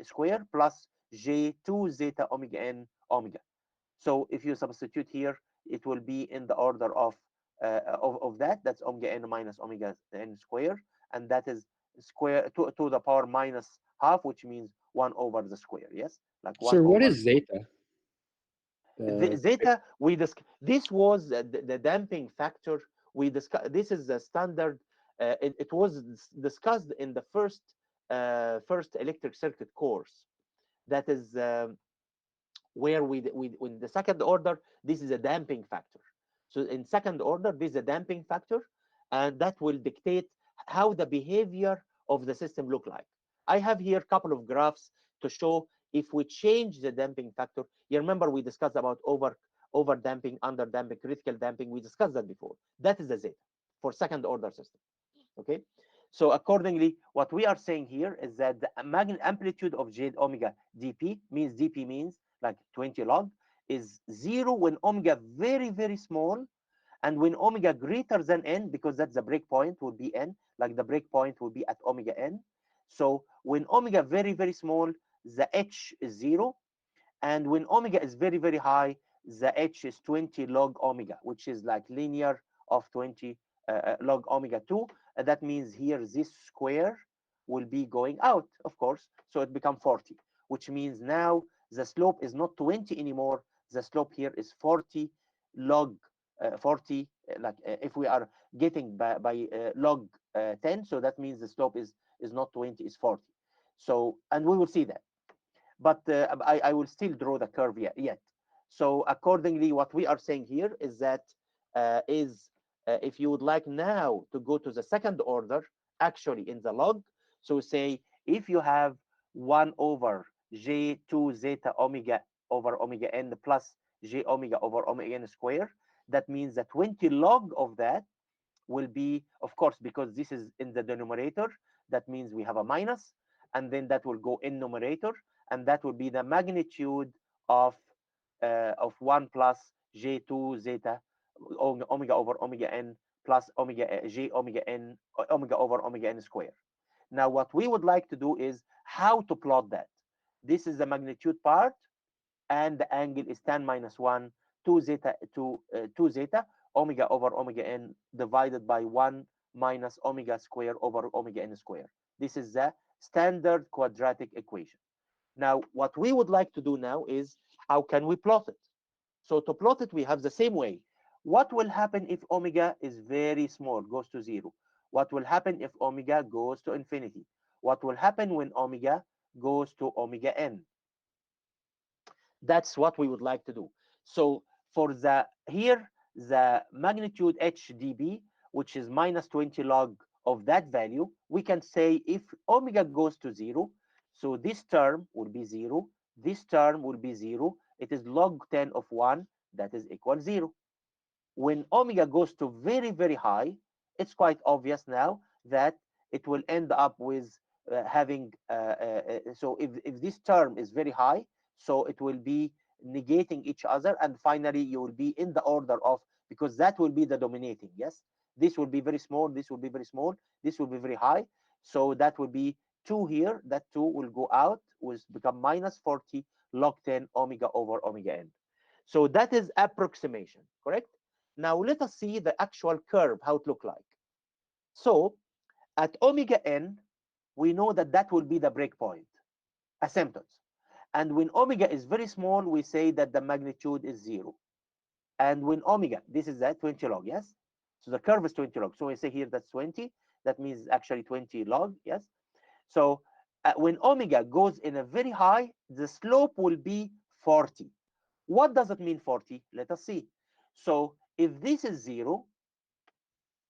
square plus j2 zeta omega n omega. So if you substitute here, it will be in the order of that. That's omega n minus omega n square, and that is square to the power minus half, which means 1 over the square. Yes, like 1 So what over is zeta? the zeta. This was the damping factor we discussed. This is the standard. It was discussed in the first electric circuit course. That is where we in the second order, this is a damping factor. So in second order, this is a damping factor, and that will dictate how the behavior of the system look like. I have here a couple of graphs to show if we change the damping factor. You remember we discussed about over damping, under damping, critical damping. We discussed that before. That is the zeta for second order system. Okay, so accordingly, what we are saying here is that the amplitude of j omega dp means like 20 log is 0 when omega very small, and when omega greater than n, because that's the breakpoint, will be n, like the breakpoint will be at omega n. So when omega very small, the h is 0, and when omega is very high, the h is 20 log omega, which is like linear of 20 log omega 2. That means here this square will be going out, of course, so it becomes 40, which means now the slope is not 20 anymore. The slope here is 40 log 40, like if we are getting by log 10, so that means the slope is not 20, is 40. So, and we will see that, but I will still draw the curve yet. So accordingly, what we are saying here is that if you would like now to go to the second order, actually in the log, so say if you have 1 over j2 zeta omega over omega n plus j omega over omega n square. That means that 20 log of that will be, of course, because this is in the denominator, that means we have a minus, and then that will go in numerator, and that will be the magnitude of 1 plus j2 zeta omega over omega n plus omega j omega n omega over omega n square. Now, what we would like to do is how to plot that. This is the magnitude part, and the angle is tan minus 1, 2 zeta, 2 zeta, omega over omega n divided by 1 minus omega square over omega n square. This is the standard quadratic equation. Now, what we would like to do now is how can we plot it? So to plot it, we have the same way. What will happen if omega is very small, goes to 0? What will happen if omega goes to infinity? What will happen when omega goes to omega n? That's what we would like to do. So for the here, the magnitude HDB, which is minus 20 log of that value, we can say if omega goes to 0, so this term will be 0, this term will be 0. It is log 10 of 1, that is equal 0. When omega goes to very, very high, it's quite obvious now that it will end up with having, so if this term is very high, so it will be negating each other, and finally you will be in the order of, because that will be the dominating, yes? This will be very small, this will be very small, this will be very high, so that will be 2 here, that 2 will go out, will become minus 40 log 10 omega over omega n. So that is approximation, correct? Now let us see the actual curve, how it look like. So at omega n, we know that that will be the breakpoint, asymptotes. And when omega is very small, we say that the magnitude is 0. And when omega, this is at 20 log, yes? So the curve is 20 log. So we say here that's 20. That means actually 20 log, yes? So when omega goes in a very high, the slope will be 40. What does it mean 40? Let us see. So if this is 0,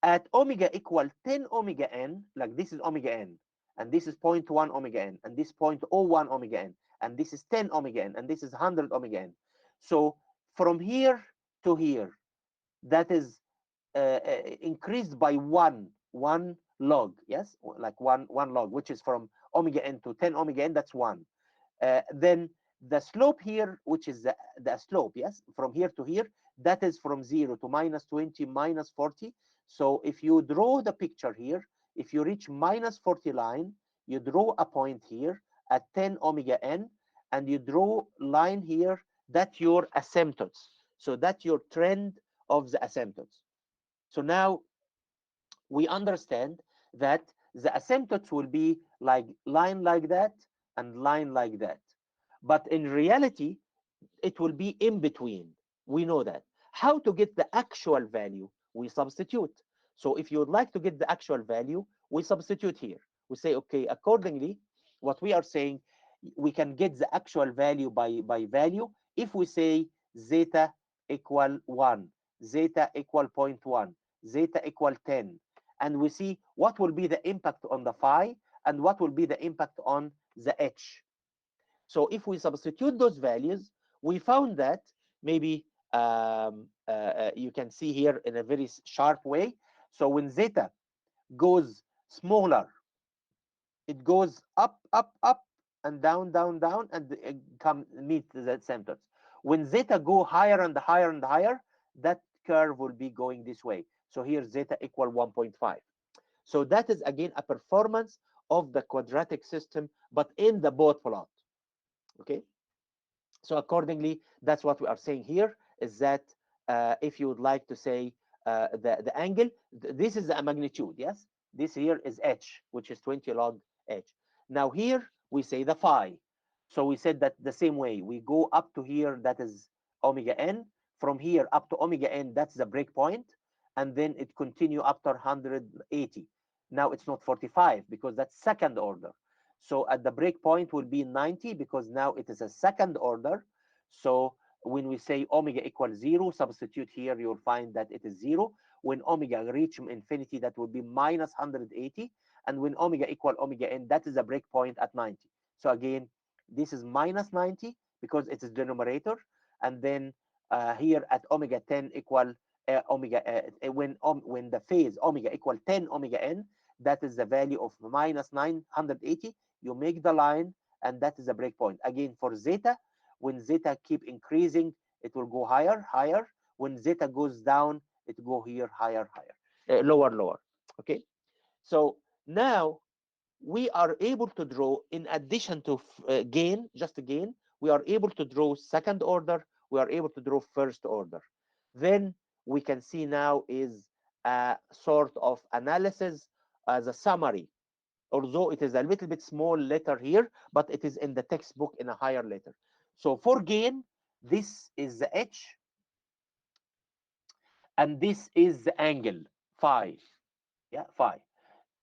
at omega equal 10 omega n, like this is omega n, and this is 0.1 omega n, and this 0.01 omega n, and this is 10 omega n, and this is 100 omega n. So from here to here, that is increased by one log, yes, like one log, which is from omega n to 10 omega n, that's 1. Then the slope here, which is the slope, yes, from here to here, that is from 0 to minus 20 minus 40. So if you draw the picture here, if you reach minus 40 line, you draw a point here at 10 omega n, and you draw line here, that your asymptotes. So that's your trend of the asymptotes. So now we understand that the asymptotes will be like line like that and line like that. But in reality, it will be in between. We know that. How to get the actual value? We substitute. So if you would like to get the actual value, we substitute here. We say, okay, accordingly, what we are saying, we can get the actual value by value if we say zeta equal 1, zeta equal zero point 0.1, zeta equal 10. And we see what will be the impact on the phi and what will be the impact on the h. So if we substitute those values, we found that maybe you can see here in a very sharp way. So when zeta goes smaller, it goes up, up, up, and down, down, down, and come meet the asymptotes. When zeta go higher and higher and higher, that curve will be going this way. So here zeta equal 1.5. So that is again a performance of the quadratic system, but in the both plot. Okay. So accordingly, that's what we are saying here is that if you would like to say the angle, this is a magnitude, yes? This here is h, which is 20 log h. Now here we say the phi. So we said that the same way. We go up to here, that is omega n. From here up to omega n, that's the break point. And then it continue up to 180. Now it's not 45 because that's second order. So at the break point will be 90 because now it is a second order. So when we say omega equals 0, substitute here, you'll find that it is 0. When omega reach infinity, that will be minus 180. And when omega equal omega n, that is a break point at 90. So again, this is minus 90 because it is denominator. And then here at omega 10 equal when the phase omega equal 10 omega n, that is the value of minus 980. You make the line, and that is the breakpoint. Again, for zeta, when zeta keep increasing, it will go higher, higher. When zeta goes down, it go here, higher, higher, lower, lower. Okay. So now we are able to draw, in addition to gain, just gain, we are able to draw second order, we are able to draw first order. Then we can see now is a sort of analysis as a summary, although it is a little bit small letter here, but it is in the textbook in a higher letter. So for gain, this is the H, and this is the angle, phi. Yeah, phi.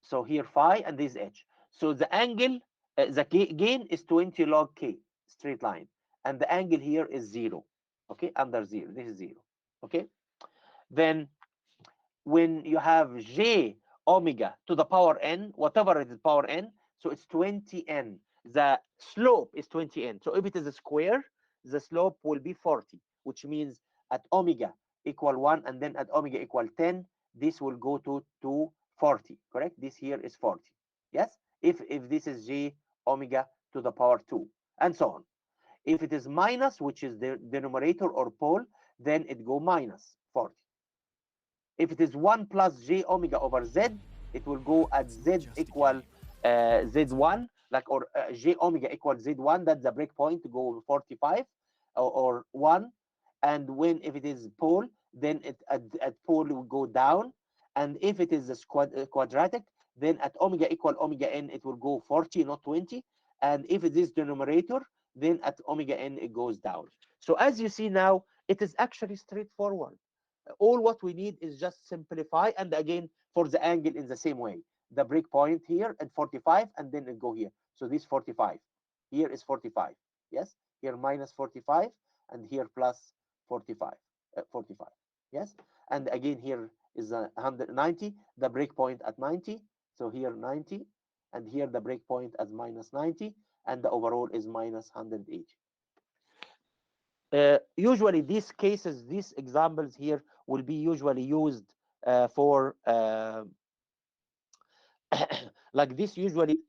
So here phi, and this H. So the angle, the gain is 20 log K, straight line. And the angle here is 0. Okay, under 0. This is 0. Okay. Then when you have J omega to the power n, whatever it is power n, so it's 20n. The slope is 20n. So if it is a square, the slope will be 40, which means at omega equal 1 and then at omega equal 10, this will go to 40, correct? This here is 40. Yes? If this is J omega to the power 2, and so on. If it is minus, which is the denominator or pole, then it go minus 40. If it is 1 plus j omega over z, it will go at z equal z1, like, or j omega equal z1. That's the breakpoint to go 45 or 1. And if it is pole, then it at pole will go down. And if it is a quadratic, then at omega equal omega n, it will go 40, not 20. And if it is denominator, then at omega n, it goes down. So as you see now, it is actually straightforward. All what we need is just simplify, and again for the angle in the same way, the breakpoint here at 45, and then it go here. So this 45 here is 45. Yes, here minus 45, and here plus 45, 45. Yes, and again here is 190, the breakpoint at 90. So here 90, and here the breakpoint as minus 90, and the overall is minus 180. Usually these cases, these examples here will be usually used for like this, usually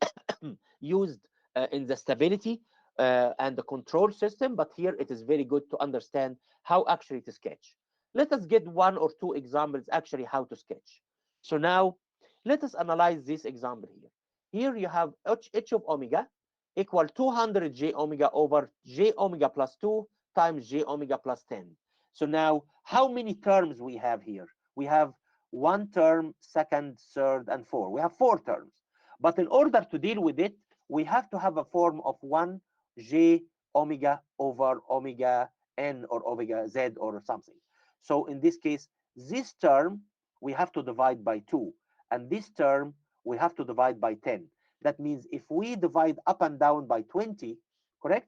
used in the stability and the control system, but here it is very good to understand how actually to sketch. Let us get one or two examples actually how to sketch. So now let us analyze this example here. Here you have h of omega equal 200 j omega over j omega plus 2 times j omega plus 10. So now how many terms we have here? We have one term, second, third, and four. We have four terms. But in order to deal with it, we have to have a form of 1 j omega over omega n or omega z or something. So in this case, this term we have to divide by 2, and this term we have to divide by 10. That means if we divide up and down by 20, correct?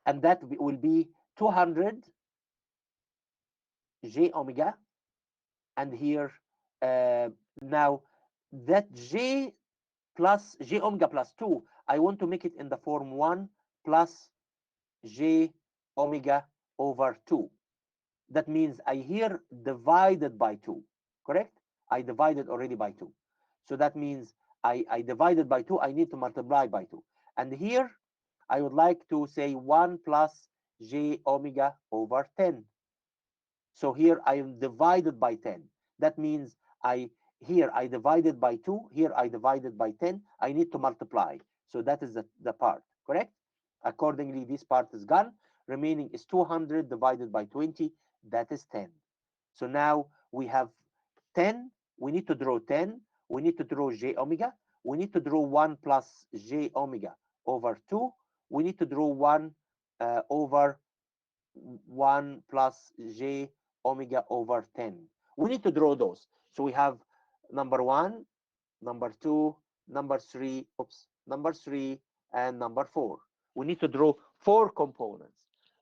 And that will be 200 j omega, and here now that j plus j omega plus 2, I want to make it in the form 1 plus j omega over 2. That means I here divided by 2, correct? I divided already by 2. So that means I divided by 2, I need to multiply by 2. And here I would like to say 1 plus j omega over 10. So here I am divided by 10. That means here I divided by 2, here I divided by 10. I need to multiply. So that is the part, correct? Accordingly, this part is gone. Remaining is 200 divided by 20. That is 10. So now we have 10. We need to draw 10. We need to draw j omega. We need to draw 1 plus j omega over 2. We need to draw 1 over 1 plus j omega over 10. We need to draw those. So we have number 1, number 2, number 3, number 3, and number 4. We need to draw 4 components.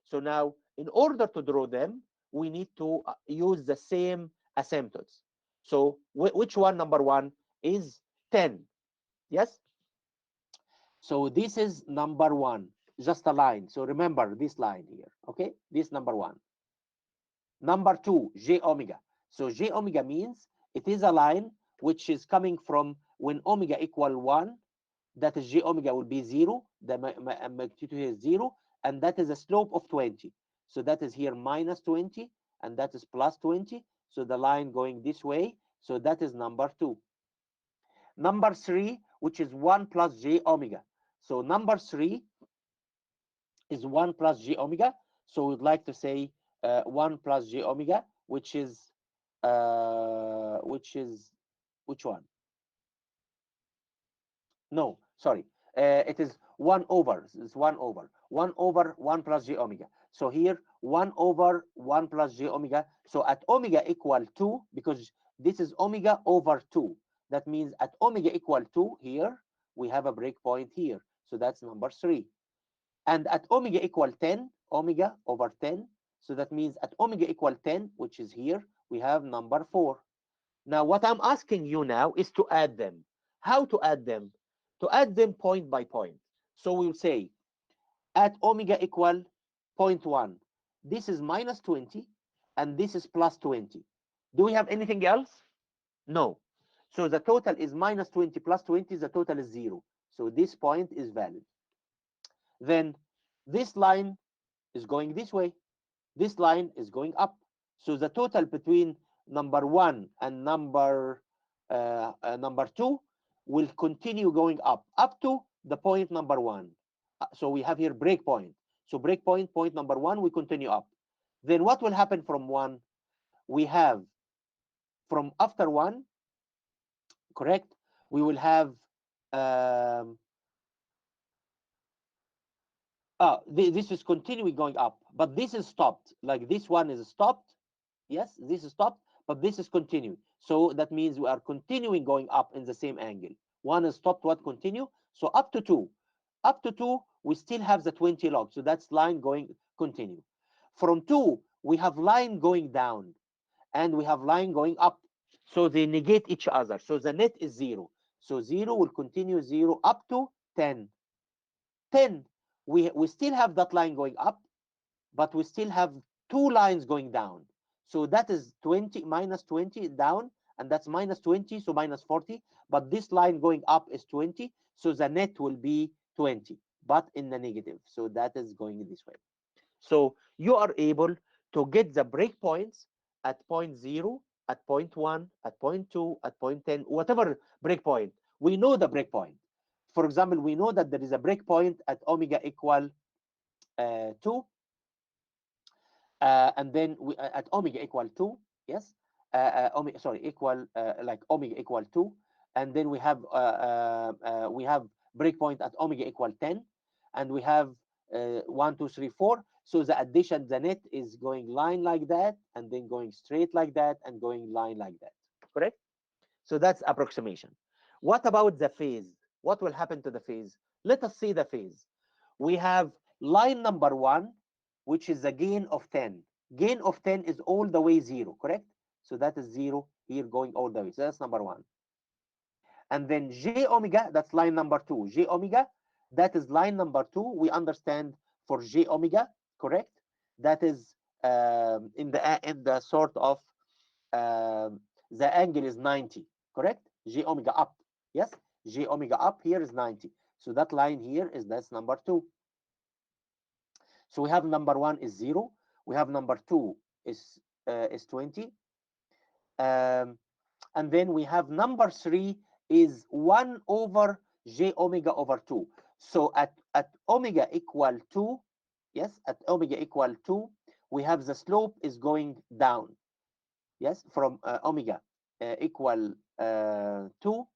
So now, in order to draw them, we need to use the same asymptotes. So which one, number 1, is 10? Yes? So this is number 1, just a line. So remember this line here, okay? This number one. Number two, j omega. So j omega means it is a line which is coming from when omega equal 1, that is j omega will be 0, the magnitude here is 0, and that is a slope of 20. So that is here minus 20, and that is plus 20. So the line going this way. So that is number 2. Number 3, which is 1 plus j omega. So number 3 is 1 plus j omega. So we'd like to say 1 plus j omega, which is which one? No, sorry. It is 1 over. It's 1 over. 1 over 1 plus j omega. So here 1 over 1 plus j omega. So at omega equal 2, because this is omega over 2. That means at omega equal 2 here, we have a breakpoint here. So that's number 3. And at omega equal 10, omega over 10. So that means at omega equal 10, which is here, we have number 4. Now, what I'm asking you now is to add them. How to add them? To add them point by point. So we'll say at omega equal zero point 0.1, this is minus 20, and this is plus 20. Do we have anything else? No. So the total is minus 20 plus 20, the total is 0. So this point is valid. Then this line is going this way. This line is going up. So the total between number 1 and number 2 will continue going up to the point number 1. So we have here break point. So break point number 1, we continue up. Then what will happen from 1? We have from after 1, correct? We will have um, this is continuing going up, but this is stopped. Like this one is stopped. Yes, this is stopped, but this is continuing. So that means we are continuing going up in the same angle. One is stopped, one continue. So up to 2. Up to 2, we still have the 20 log. So that's line going continue. From 2, we have line going down, and we have line going up. So they negate each other. So the net is 0. So 0 will continue 0 up to 10. 10, we still have that line going up, but we still have 2 lines going down. So that is 20 minus 20 down, and that's minus 20, so minus 40. But this line going up is 20, so the net will be 20, but in the negative. So that is going this way. So you are able to get the breakpoints at point 0, at point 1, at point 2, at point 10, whatever breakpoint. We know the breakpoint. For example, we know that there is a breakpoint at omega equal 2, and then we at omega equal 2, yes, omega, sorry, equal like omega equal 2, and then we have breakpoint at omega equal 10, and we have 1 2 3 4. So the addition, the net is going line like that, and then going straight like that, and going line like that, correct? So that's approximation. What about the phase? What will happen to the phase? Let us see the phase. We have line number 1, which is a gain of 10. Gain of 10 is all the way 0, correct? So that is 0 here going all the way. So that's number 1. And then j omega, that's line number 2. J omega, that is line number 2. We understand for j omega, correct? That is in the sort of the angle is 90, correct? J omega up, yes? J omega up here is 90. So that line here is that's number 2. So we have number 1 is 0. We have number 2 is 20. And then we have number 3 is 1 over j omega over 2. So at omega equal 2, yes, at omega equal 2, we have the slope is going down. Yes, from omega equal 2,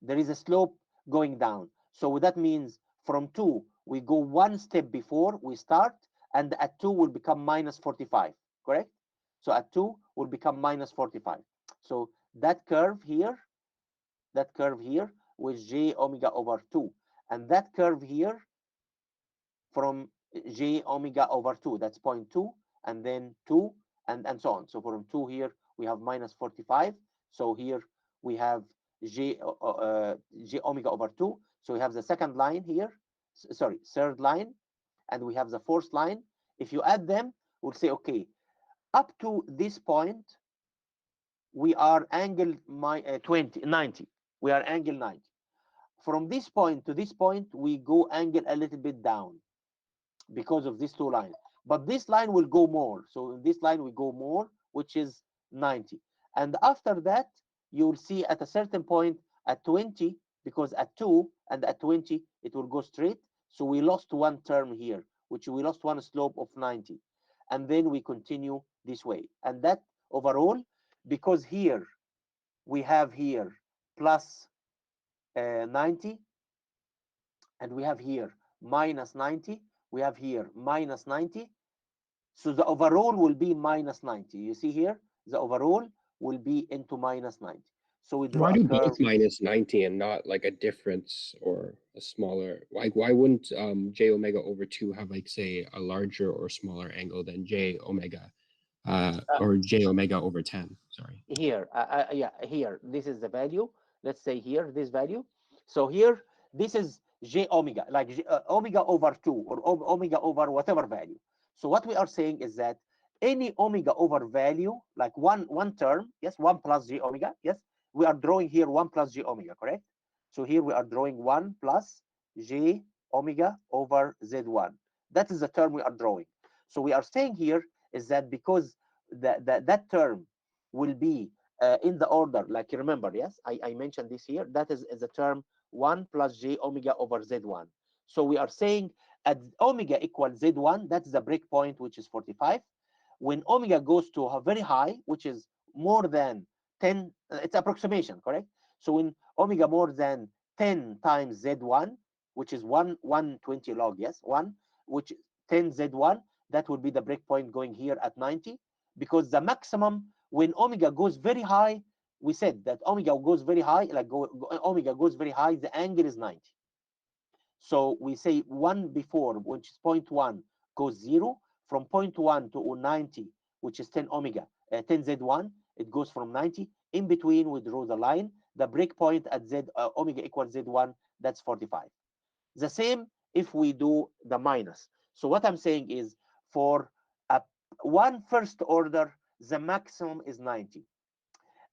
there is a slope going down. So that means from 2, we go 1 step before we start, and at 2 will become minus 45, correct? So at 2 will become minus 45. So that curve here with j omega over 2, and that curve here from j omega over 2, that's 0.2, and then 2, and so on. So from 2 here, we have minus 45. So here we have j omega over 2. So we have the second line here. sorry, third line, and we have the fourth line. If you add them, we'll say, okay, up to this point, we are angle 90. We are angle 90. From this point to this point, we go angle a little bit down because of these two lines. But this line will go more. So in this line, we go more, which is 90. And after that, you'll see at a certain point at 20, because at 2 and at 20, it will go straight. So we lost one term here, which we lost one slope of 90. And then we continue this way. And that overall, because here we have here plus 90, and we have here minus 90, we have here minus 90. So the overall will be minus 90. You see here, the overall will be into minus 90. So we draw Why a do curve. both minus 90 and not like a difference or a smaller? Like, why wouldn't j omega over 2 have, like, say, a larger or smaller angle than j omega Uh, or j omega over 10? Sorry. here, yeah, here, this is the value. Let's say here, this value. So here, this is j omega, like omega over 2 or omega over whatever value. So what we are saying is that any omega over value, like one term, yes, 1 plus j omega, yes, we are drawing here 1 plus j omega, correct? So here we are drawing 1 plus j omega over z1. That is the term we are drawing. So we are saying here is that because that term will be in the order, like you remember, yes, I mentioned this here, that is the term 1 plus j omega over z1. So we are saying at omega equals z1, that's the breakpoint, which is 45. When omega goes to a very high, which is more than 10, it's approximation, correct? So when omega more than 10 times z1, which is 120 log, yes, 1, which 10 z1, that would be the breakpoint going here at 90, because the maximum when omega goes very high, we said that omega goes very high, like omega goes very high, the angle is 90. So we say 1 before, which is 0.1, goes 0. From 0.1 to 90, which is 10 omega, 10 z1, it goes from 90. In between, we draw the line. The breakpoint at omega equals z1, that's 45. The same if we do the minus. So what I'm saying is for a one first order, the maximum is 90.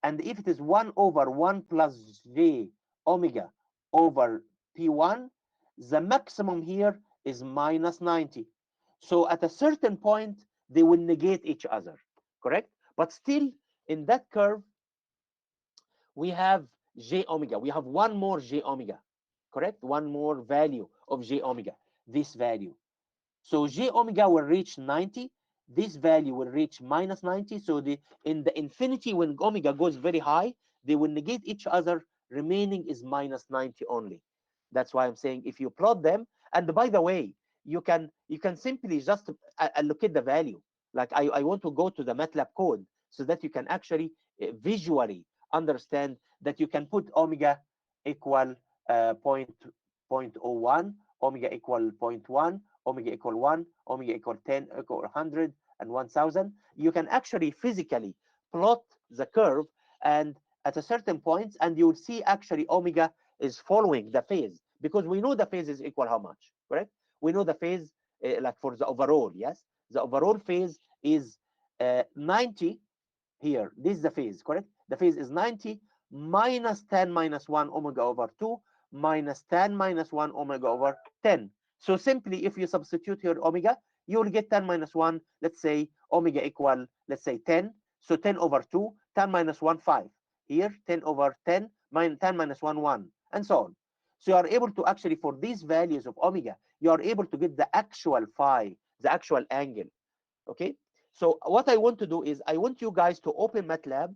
And if it is 1 over 1 plus j omega over p1, the maximum here is minus 90. So at a certain point, they will negate each other, correct? But still, in that curve, we have j omega. We have one more j omega, correct? One more value of j omega, this value. So j omega will reach 90. This value will reach minus 90. So in the infinity, when omega goes very high, they will negate each other. Remaining is minus 90 only. That's why I'm saying if you plot them, and by the way, you can simply just allocate the value. Like I want to go to the MATLAB code so that you can actually visually understand that you can put omega equal point oh 0.01, omega equal zero point 0.1, omega equal 1, omega equal 10, equal 100, and 1000. You can actually physically plot the curve and at a certain point, and you'll see actually omega is following the phase, because we know the phase is equal how much, correct? We know the phase, like for the overall, yes? The overall phase is 90 here. This is the phase, correct? The phase is 90 minus 10 minus 1 omega over 2 minus 10 minus 1 omega over 10. So simply, if you substitute here omega, you will get 10 minus 1. Let's say omega equal, let's say 10. So 10 over 2, 10 minus 1, 5. Here, 10 over 10, 10 minus 1, 1, and so on. So you are able to actually, for these values of omega, you are able to get the actual phi, the actual angle. Okay, so what I want to do is I want you guys to open MATLAB,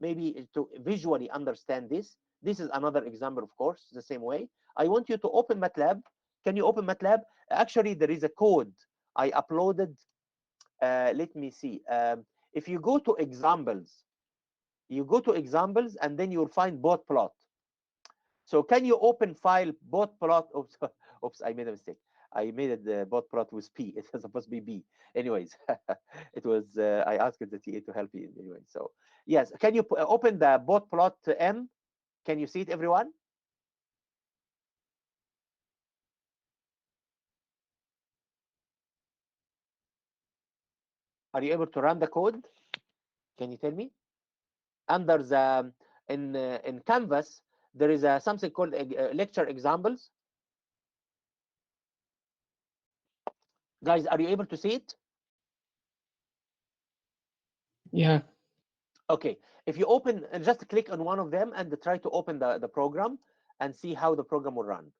maybe to visually understand this. This is another example, of course, the same way. I want you to open MATLAB. Can you open MATLAB? Actually, there is a code I uploaded. Let me see. If you go to examples, and then you'll find bot plot. So can you open file bot plot? Oops, oops, I made a mistake. I made it the bot plot with P. It was supposed to be B. Anyways, it was. I asked the TA to help me anyway. So yes, can you open the bot plot M? Can you see it, everyone? Are you able to run the code? Can you tell me? Under the in Canvas, there is something called lecture examples. Guys, are you able to see it? Yeah. Okay. If you open, just click on one of them and try to open the program and see how the program will run.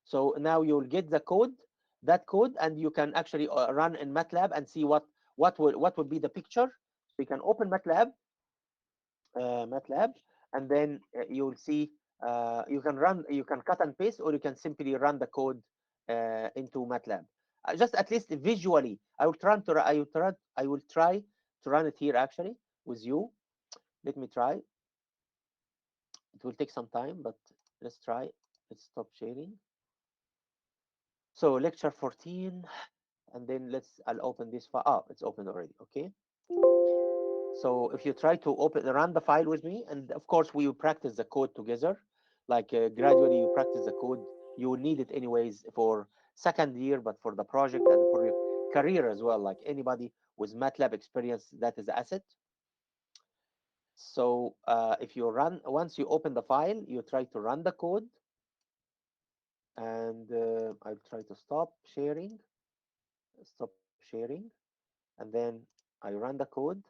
So now you'll get the code, that code, and you can actually run in MATLAB and see what will be the picture. So you can open MATLAB, and then you'll see you can cut and paste, or you can simply run the code into MATLAB. Just at least visually, I will try to run it here actually with you. Let me try. It will take some time, but let's try. Let's stop sharing. So lecture 14, and then I'll open this file. Oh, it's open already. Okay. So if you try to run the file with me, and of course we will practice the code together, like gradually you practice the code. You will need it anyways for second year, but for the project and for your career as well. Like anybody with MATLAB experience, that is asset. So if you run, once you open the file, you try to run the code, and I'll try to stop sharing, and then I run the code.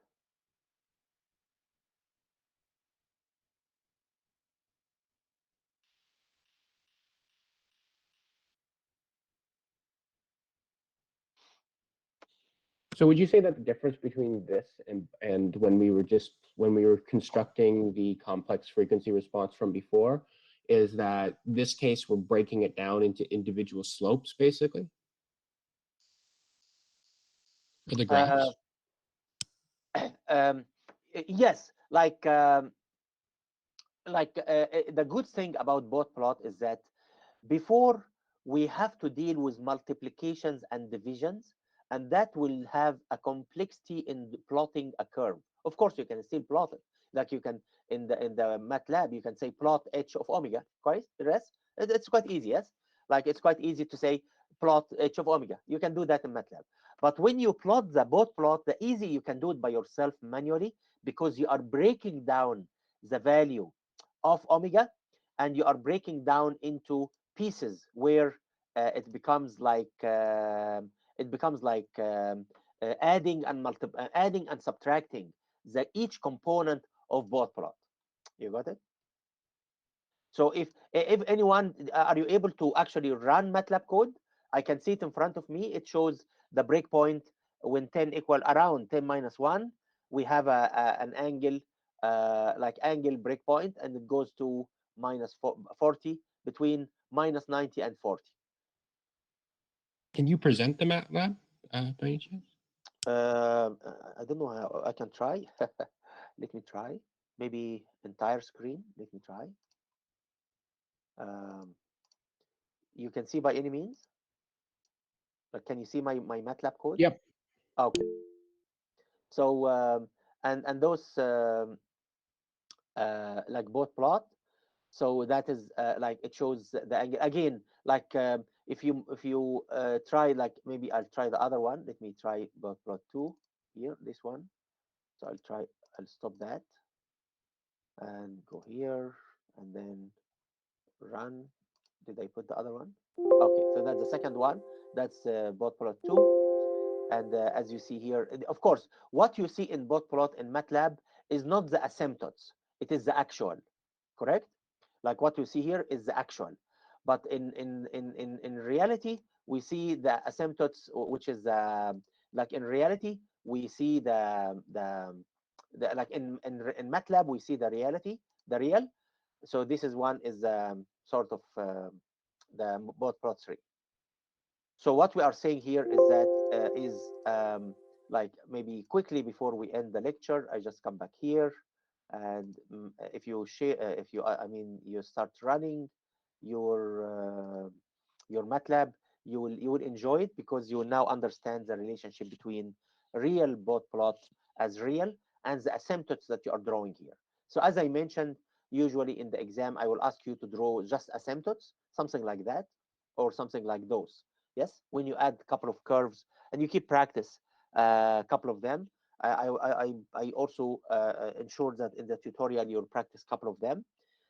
So would you say that the difference between this and when we were constructing the complex frequency response from before is that this case we're breaking it down into individual slopes basically for the Uh, graphs? um, yes, the good thing about bot plot is that before we have to deal with multiplications and divisions, and that will have a complexity in plotting a curve. Of course, you can still plot it. Like you can in the MATLAB, you can say plot h of omega. Quite the rest, it's quite easy. Yes, like it's quite easy to say plot h of omega. You can do that in MATLAB. But when you plot the bot plot, the easy you can do it by yourself manually because you are breaking down the value of omega, and you are breaking down into pieces where it becomes like adding and subtracting each component of both plot. You got it? So if anyone, are you able to actually run MATLAB code? I can see it in front of me. It shows the breakpoint when 10 equal around 10 minus 1. We have an angle, like angle breakpoint, and it goes to minus 40, between minus 90 and 40. Can you present the MATLAB by any chance? I don't know how I can try. Let me try. Maybe entire screen. Let me try. Um, you can see by any means. Can you see my MATLAB code? Yep. Okay. So and those like both plot. So that is like it shows the angle again. Like if you try, like maybe I'll try the other one. Let me try both plot two here. This one. So I'll stop that and go here and then run. Did I put the other one? Okay, so that's the second one. That's bot plot 2. And as you see here, of course, what you see in bot plot in MATLAB is not the asymptotes. It is the actual, correct? Like what you see here is the actual. But in reality, we see the asymptotes, which is like in reality, we see the like in MATLAB, we see the reality, the real. So this is one is sort of the bot plot 3. So what we are saying here is that like maybe quickly before we end the lecture, I just come back here, and if you share, if you, I mean, you start running your MATLAB, you will enjoy it because you will now understand the relationship between real bot plot as real and the asymptotes that you are drawing here. So as I mentioned, usually in the exam, I will ask you to draw just asymptotes, something like that, or something like those. Yes, when you add a couple of curves and you keep practice, a couple of them. I also ensure that in the tutorial you'll practice a couple of them.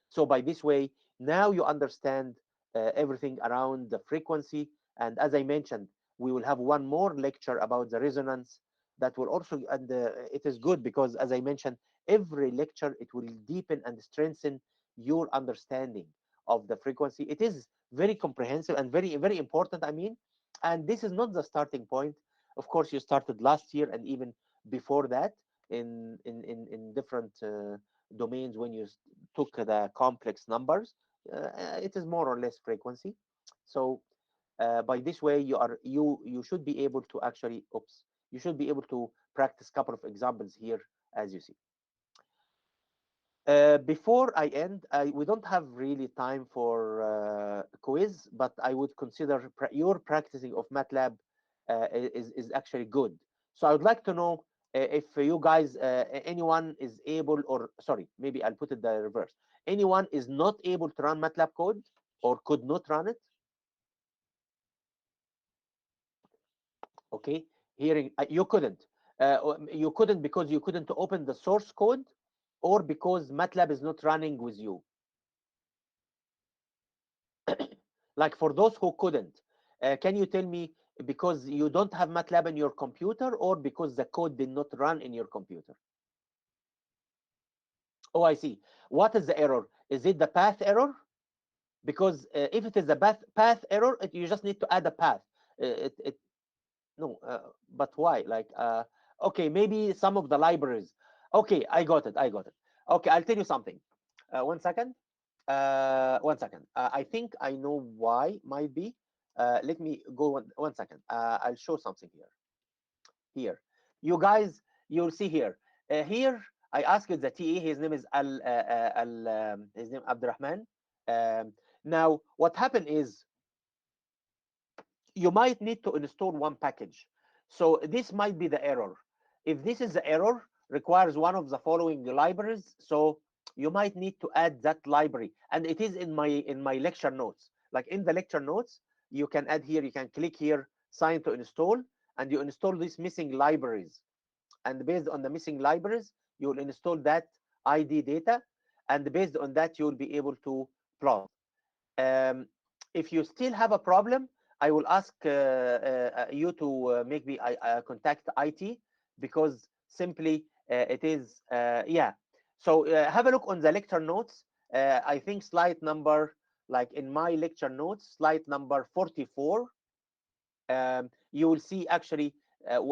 So by this way, now you understand everything around the frequency. And as I mentioned, we will have one more lecture about the resonance that will also, and it is good because as I mentioned, every lecture, it will deepen and strengthen your understanding of the frequency. It is very comprehensive and very, very important, I mean, and this is not the starting point. Of course, you started last year and even before that in different domains when you took the complex numbers. It is more or less frequency. So by this way, you should be able to actually, oops, you should be able to practice a couple of examples here, as you see. Before I end, we don't have really time for quiz, but I would consider your practicing of MATLAB is actually good. So I would like to know if you guys, anyone is able, or sorry, maybe I'll put it the reverse. Anyone is not able to run MATLAB code or could not run it? Okay, hearing you couldn't. You couldn't because you couldn't open the source code, or because MATLAB is not running with you. Like for those who couldn't, can you tell me because you don't have MATLAB in your computer or because the code did not run in your computer? Oh, I see. What is the error? Is it the path error? Because if it is the path error, you just need to add a path. It no, but why? Like, okay, maybe some of the libraries. Okay, I got it. I got it. Okay, I'll tell you something. One second. One second. I think I know why might be. Let me go one second. I'll show something here. Here, you guys, you'll see here. Here, I asked the TA. His name is his name Abdurrahman. Now, what happened is you might need to install one package. So this might be the error. If this is the error, requires one of the following libraries. So you might need to add that library. And it is in my lecture notes. Like in the lecture notes, you can add here, you can click here, sign to install, and you install these missing libraries. And based on the missing libraries, you will install that ID data. And based on that, you will be able to plot. Um, if you still have a problem, I will ask you to maybe contact IT, because simply it is, yeah. So have a look on the lecture notes. I think slide number, like in my lecture notes, slide number 44, you will see actually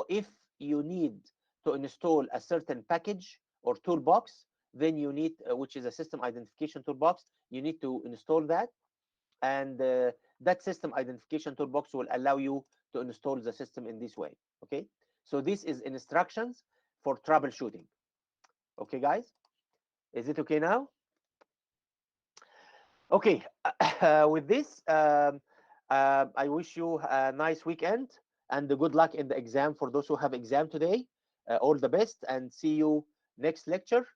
if you need to install a certain package or toolbox, then you need, which is a system identification toolbox, you need to install that. And that system identification toolbox will allow you to install the system in this way. Okay, so this is instructions for troubleshooting. Okay, guys, is it okay now? Okay, with this, I wish you a nice weekend and good luck in the exam for those who have exam today. All the best, and see you next lecture.